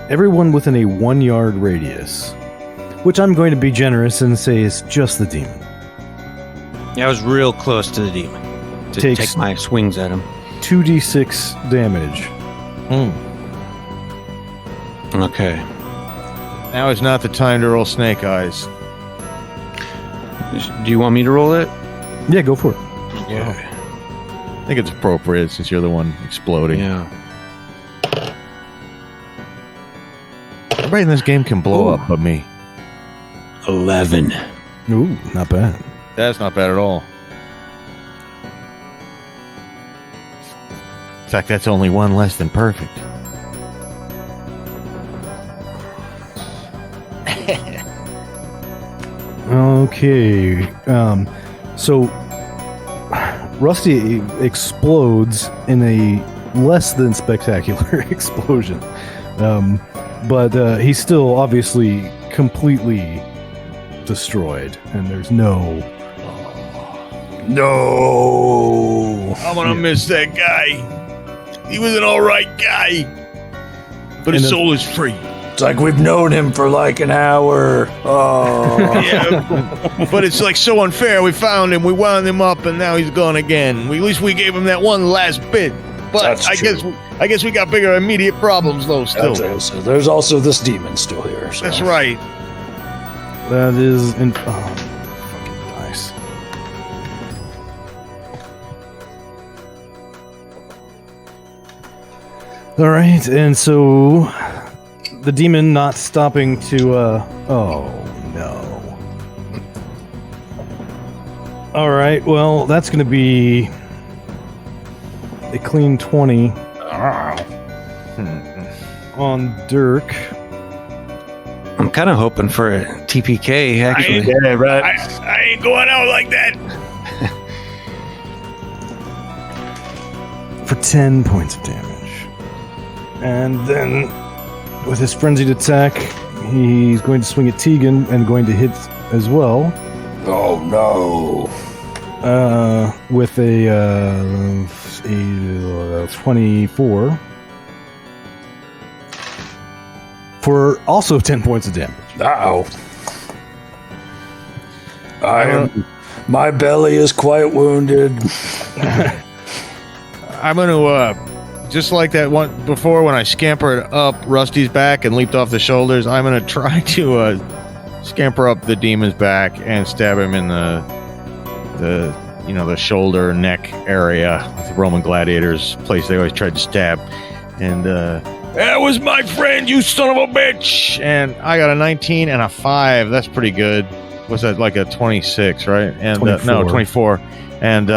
everyone within a 1-yard radius, which I'm going to be generous and say is just the demon, Yeah, I was real close to the demon to Takes- take my swings at him. 2d6 damage. Okay. Now is not the time to roll snake eyes. Do you want me to roll it? Yeah, go for it. Yeah. I think it's appropriate since you're the one exploding. Yeah. Everybody in this game can blow up but me. 11. Ooh, not bad. That's not bad at all. In fact, that's only one less than perfect. Okay. So Rusty explodes in a less than spectacular explosion. But he's still obviously completely destroyed, and there's no. No! I'm gonna miss that guy. He was an alright guy. But his And soul is free. It's like we've known him for like an hour. Oh. Yeah, but it's like so unfair. We found him, we wound him up, and now he's gone again. At least we gave him that one last bit. But That's I true. guess we got bigger immediate problems though. Still, So there's also this demon still here. So. that's right. That is. Fucking dice. All right, and so the demon not stopping to. Oh no. All right, well, that's going to be a clean 20. on Dirk. I'm kind of hoping for a TPK, actually. Yeah, right. I ain't going out like that. For 10 points of damage. And then, with his frenzied attack, he's going to swing at Tegan and going to hit as well. Oh no. With a 24. For also 10 points of damage. Ow. My belly is quite wounded. I'm gonna just like that one before when I scampered up Rusty's back and leaped off the shoulders. I'm gonna try to scamper up the demon's back and stab him in the shoulder neck area. The Roman gladiators, place they always tried to stab. And that was my friend, you son of a bitch. And I got a 19 and a 5. That's pretty good. Was that like a 26, right? And 24. And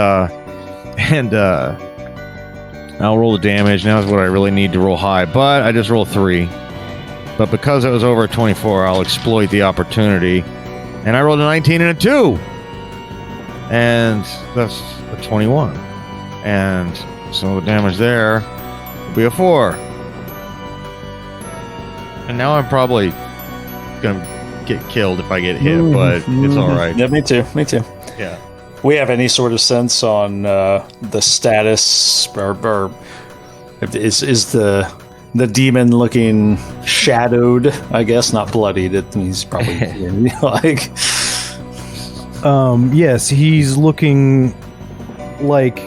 I'll roll the damage. Now is what I really need to roll high, but I just rolled 3. But because it was over 24, I'll exploit the opportunity. And I rolled a 19 and a 2. And that's a 21. And so the damage there will be a 4. And now I'm probably going to get killed if I get hit, but it's all right. Yeah, me too. Yeah. We have any sort of sense on the status, or is the demon looking shadowed? I guess not bloodied. He's probably like. Yes, he's looking like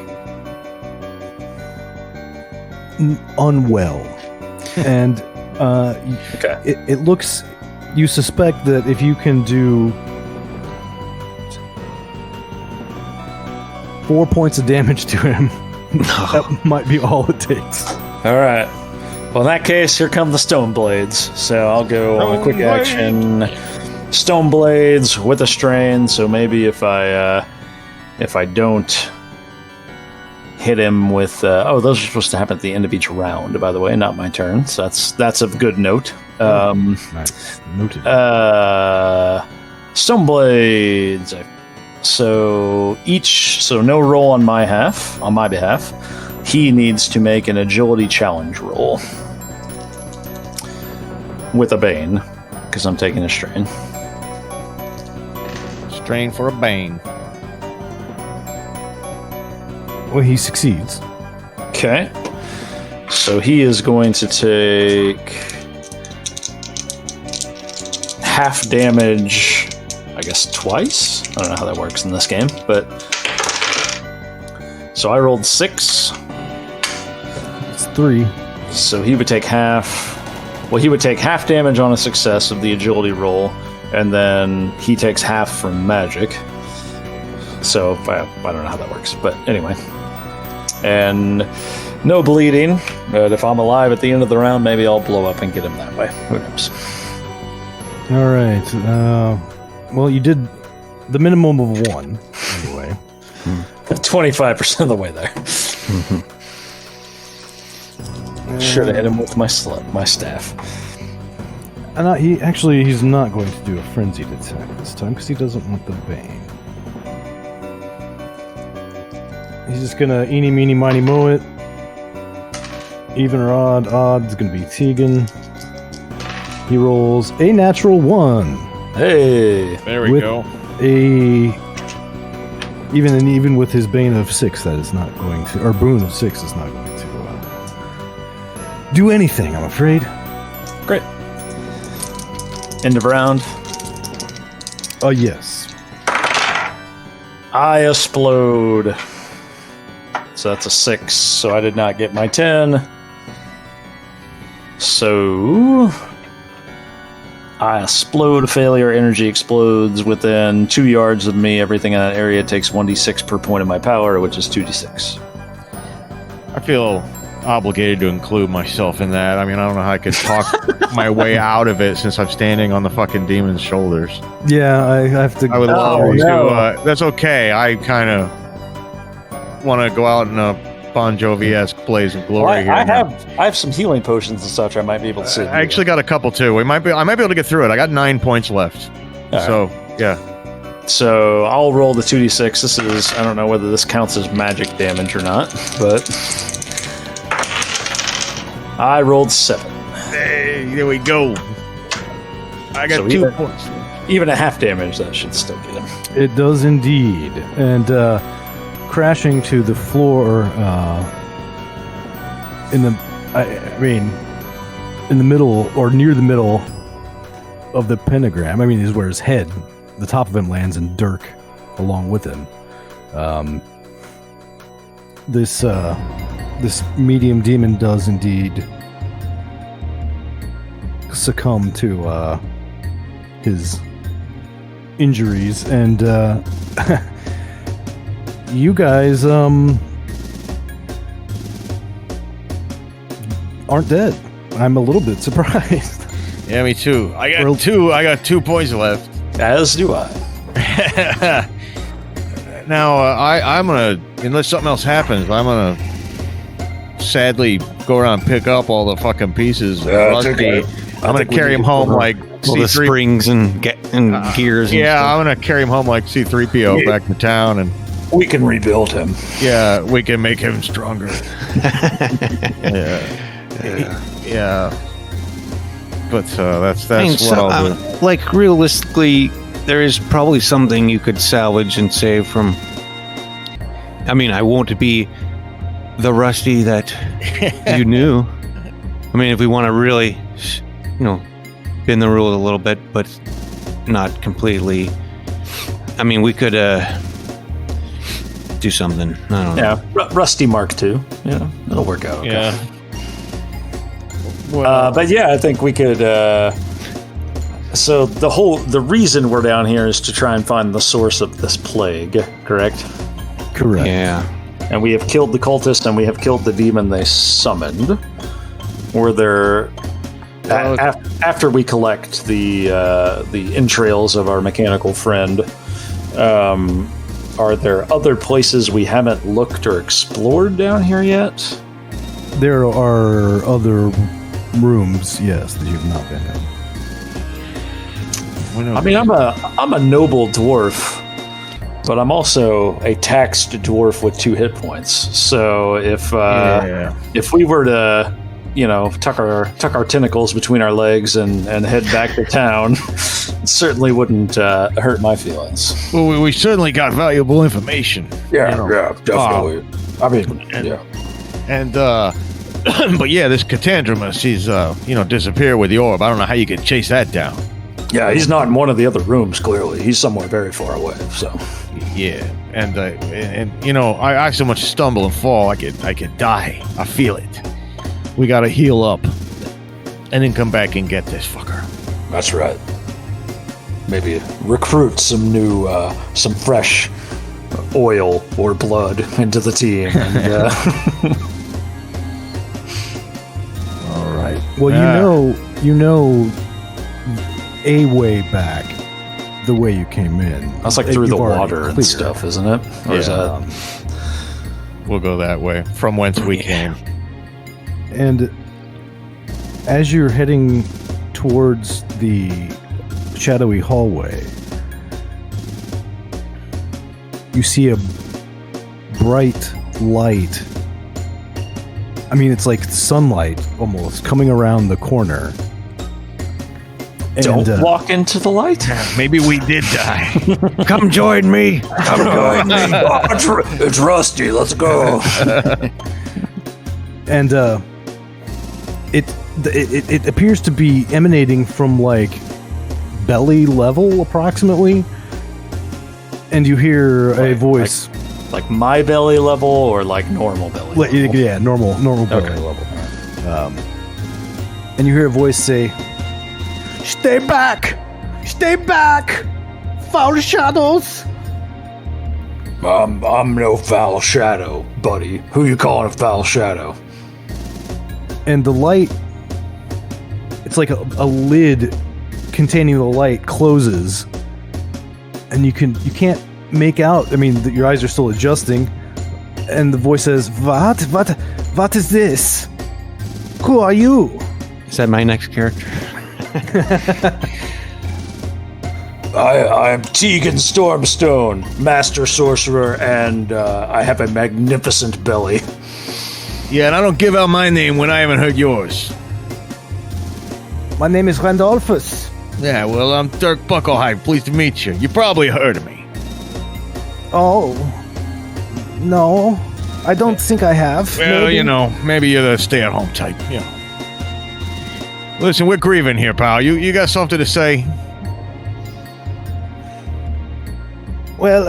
unwell, and okay. It looks. You suspect that if you can do 4 points of damage to him, that might be all it takes. All right. Well, in that case, here come the stone blades. So I'll go on a quick action. Stone blades with a strain. So maybe if I don't hit him with those are supposed to happen at the end of each round, by the way, not my turn. So that's of good note. Nice. Noted. Stone blades. So no roll on my behalf. He needs to make an agility challenge roll with a bane, because I'm taking a strain. Strain for a bane. Well, he succeeds. Okay. So he is going to take half damage, I guess twice? I don't know how that works in this game, but... So I rolled 6. It's 3. So he would take half... Well, he would take half damage on a success of the agility roll, and then he takes half from magic. So I don't know how that works, but anyway. And no bleeding, but if I'm alive at the end of the round, maybe I'll blow up and get him that way. Who knows? All right. Well, you did the minimum of 1, anyway. 25% of the way there. Should have hit him with my staff. And he's not going to do a frenzied attack this time because he doesn't want the bane. He's just gonna eeny, meeny, miny, moe it. Even or odd? Odd is gonna be Tegan. He rolls a natural 1. Hey, there we go. Even with his bane of 6, that is not going to, or boon of 6 is not going to do anything, I'm afraid. Great. End of round. Oh, yes. I explode. So that's a 6. So I did not get my 10. So I explode. Failure energy explodes within 2 yards of me. Everything in that area takes 1d6 per point of my power, which is 2d6. I feel obligated to include myself in that. I mean, I don't know how I could talk my way out of it since I'm standing on the fucking demon's shoulders. Yeah, I have to. I would love to. That's okay. I kind of want to go out in a Bon Jovi-esque blaze of Well, glory here. I have some healing potions and such. I might be able to save. I actually got a couple too. I might be able to get through it. I got 9 points left. All So yeah. So I'll roll the 2d6. This is, I don't know whether this counts as magic damage or not, but I rolled 7. Hey, there we go. I got So 2 points. Even a half damage, that should still get him. It does indeed. And crashing to the floor in the middle or near the middle of the pentagram. I mean, is where his head, the top of him lands, and Dirk along with him. This medium demon does indeed succumb to his injuries, and you guys aren't dead. I'm a little bit surprised. Yeah, me too. I got 2 points left. As do I. Now, I'm gonna, unless something else happens, I'm gonna sadly go around and pick up all the fucking pieces. okay. I'm gonna carry him home like All the C3. springs and gears. And Yeah, stuff. I'm gonna carry him home like C3PO back to town, and We can rebuild him. yeah, we can make him stronger. Yeah. But that's I mean, what I'll do. like realistically, there is probably something you could salvage and save from. I mean, I won't be the Rusty that you knew. I mean, if we want to really, bend the rules a little bit, but not completely. I mean, we could do something. I don't know. Yeah, Rusty Mark II. Yeah, it'll work out. Okay. Yeah. But yeah, I think we could. So the reason we're down here is to try and find the source of this plague. Correct. Correct. Yeah. And we have killed the cultist, and we have killed the demon they summoned. Were there after we collect the entrails of our mechanical friend? Are there other places we haven't looked or explored down here yet? There are other rooms, yes, that you've not been in. I mean, I'm a noble dwarf, but I'm also a taxed dwarf with 2 hit points. So if we were to, tuck our tentacles between our legs and head back to town, it certainly wouldn't hurt my feelings. Well, we certainly got valuable information. Yeah, definitely. I mean, yeah. And but yeah, this Katandramus, he's disappeared with the orb. I don't know how you could chase that down. Yeah, he's not in one of the other rooms, clearly. He's somewhere very far away, so. Yeah, and I so much stumble and fall, I could die. I feel it. We gotta heal up, and then come back and get this fucker. That's right. Maybe recruit some new, some fresh oil or blood into the team. And, All right. Well, you know a way back, the way you came in. That's like through You've the already water and cleared. stuff, isn't it? Or is that? We'll go that way, from whence we came. And as you're heading towards the shadowy hallway, you see a bright light. I mean, it's like sunlight almost coming around the corner. Don't And, walk into the light. Maybe we did die. Come join me. Come join me. it's Rusty, let's go. And it appears to be emanating from like belly level approximately, and you hear a voice. Like my belly level or like normal belly level? Yeah, normal belly Okay. level. And you hear a voice say, "Stay back! Stay back! Foul shadows!" I'm no foul shadow, buddy. Who you calling a foul shadow? And the light, it's like a lid containing the light closes, and you can't make out. I mean, your eyes are still adjusting, And the voice says, What is this? Who are you? Is that my next character? I am Tegan Stormstone, Master Sorcerer, and I have a magnificent belly. Yeah, and I don't give out my name when I haven't heard yours. My name is Randolphus. Yeah, well, I'm Dirk Bucklehide. Pleased to meet you. You probably heard of me. Oh, no. I don't think I have. Well, maybe. you know, maybe you're the stay-at-home type, you know. Listen, we're grieving here, pal. You got something to say? Well,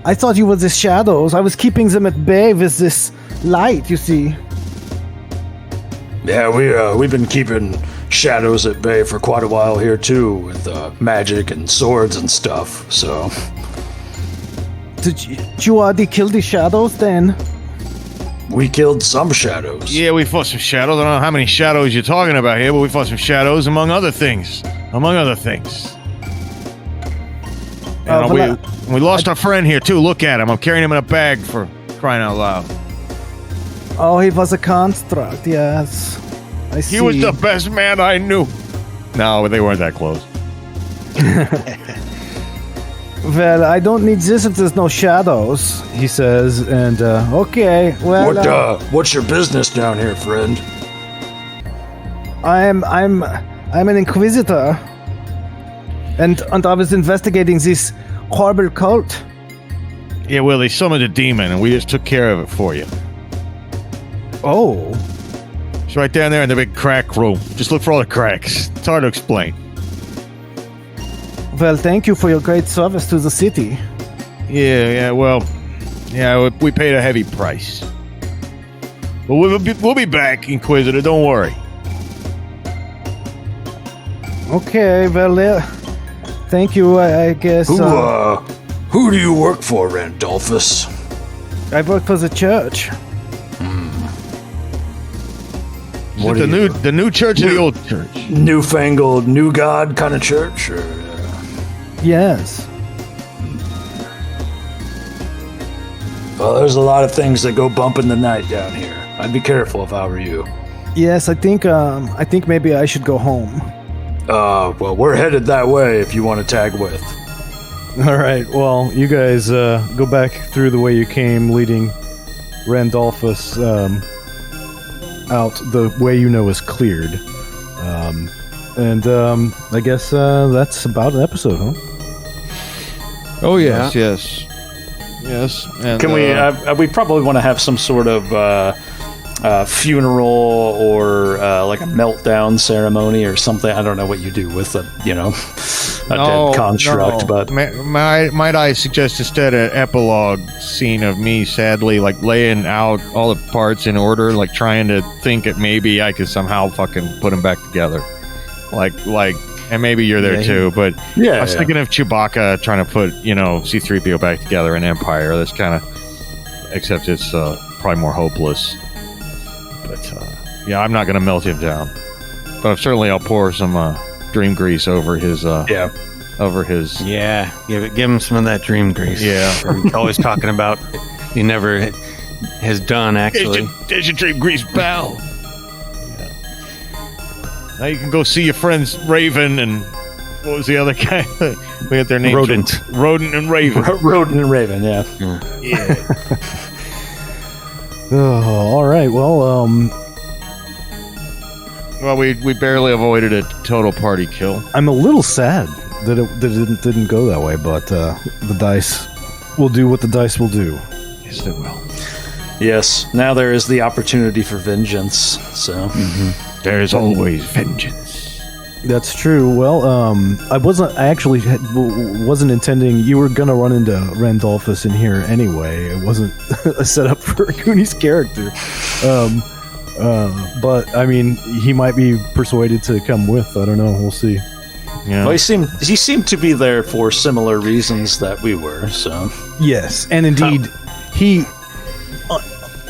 I thought you were the shadows. I was keeping them at bay with this light, you see. Yeah, we've been keeping shadows at bay for quite a while here too, with magic and swords and stuff. So, Did you already kill the shadows then? we killed some shadows. Yeah, we fought some shadows. I don't know how many shadows you're talking about here, but we fought some shadows among other things. And we lost our friend here too. Look at him. I'm carrying him in a bag for crying out loud. Oh, he was a construct, yes. I see. He was the best man I knew. No, they weren't that close. Well, I don't need this if there's no shadows, he says, and, okay, well... What's your business down here, friend? I'm an inquisitor, and I was investigating this horrible cult. Yeah, well, they summoned a demon, and we just took care of it for you. Oh. It's right down there in the big crack room. Just look for all the cracks. It's hard to explain. Well, thank you for your great service to the city. Yeah, we paid a heavy price. But we'll be back, Inquisitor, don't worry. Okay, well, thank you, I guess. Who do you work for, Randolphus? I work for the church. Is it the new church or the old church? Newfangled, new god kind of church? Or, Yes. Well, there's a lot of things that go bump in the night down here. I'd be careful if I were you. Yes, I think maybe I should go home. Well, we're headed that way if you want to tag with. All right. Well, you guys go back through the way you came, leading Randolphus out the way you know is cleared. I guess that's about an episode, huh? Oh, yes. And, Can we probably want to have some sort of funeral or like a meltdown ceremony or something. I don't know what you do with a dead construct, but might I suggest instead an epilogue scene of me sadly like laying out all the parts in order, like trying to think that maybe I could somehow fucking put them back together, like, and maybe you're there too. But I was thinking of Chewbacca trying to put C-3PO back together in Empire. That's kind of, except it's probably more hopeless. But I'm not gonna melt him down. But certainly I'll pour some dream grease over his over his. Yeah, give him some of that dream grease. Yeah. He's always talking about he never has done actually. There's your dream grease, pal. Yeah. Now you can go see your friends Raven and what was the other guy? We had their names. Rodent and Raven. Rodent and Raven, yeah. All right. Well, Well, we barely avoided a total party kill. I'm a little sad that it didn't go that way, but the dice will do what the dice will do. Yes, they will. Yes. Now there is the opportunity for vengeance. So There is always vengeance. That's true. Well, I actually wasn't intending you were gonna run into Randolphus in here anyway. It wasn't a setup for Cooney's character. But I mean, he might be persuaded to come with. I don't know. We'll see. Yeah. Well, he seemed to be there for similar reasons that we were. So Yes, and indeed, he,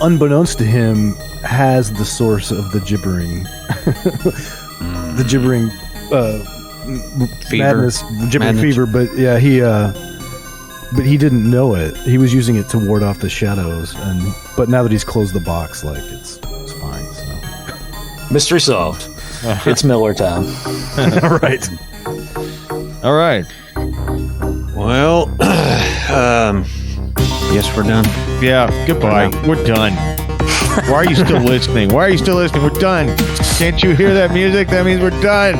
unbeknownst to him, has the source of the gibbering, the gibbering Fever. madness, the gibbering fever. But yeah, but he didn't know it. He was using it to ward off the shadows, but now that he's closed the box, like it's fine. So. Mystery solved. It's Miller time. Right. All right. Well, guess we're done. Yeah, goodbye. We're done. Why are you still listening? We're done. Can't you hear that music? That means we're done.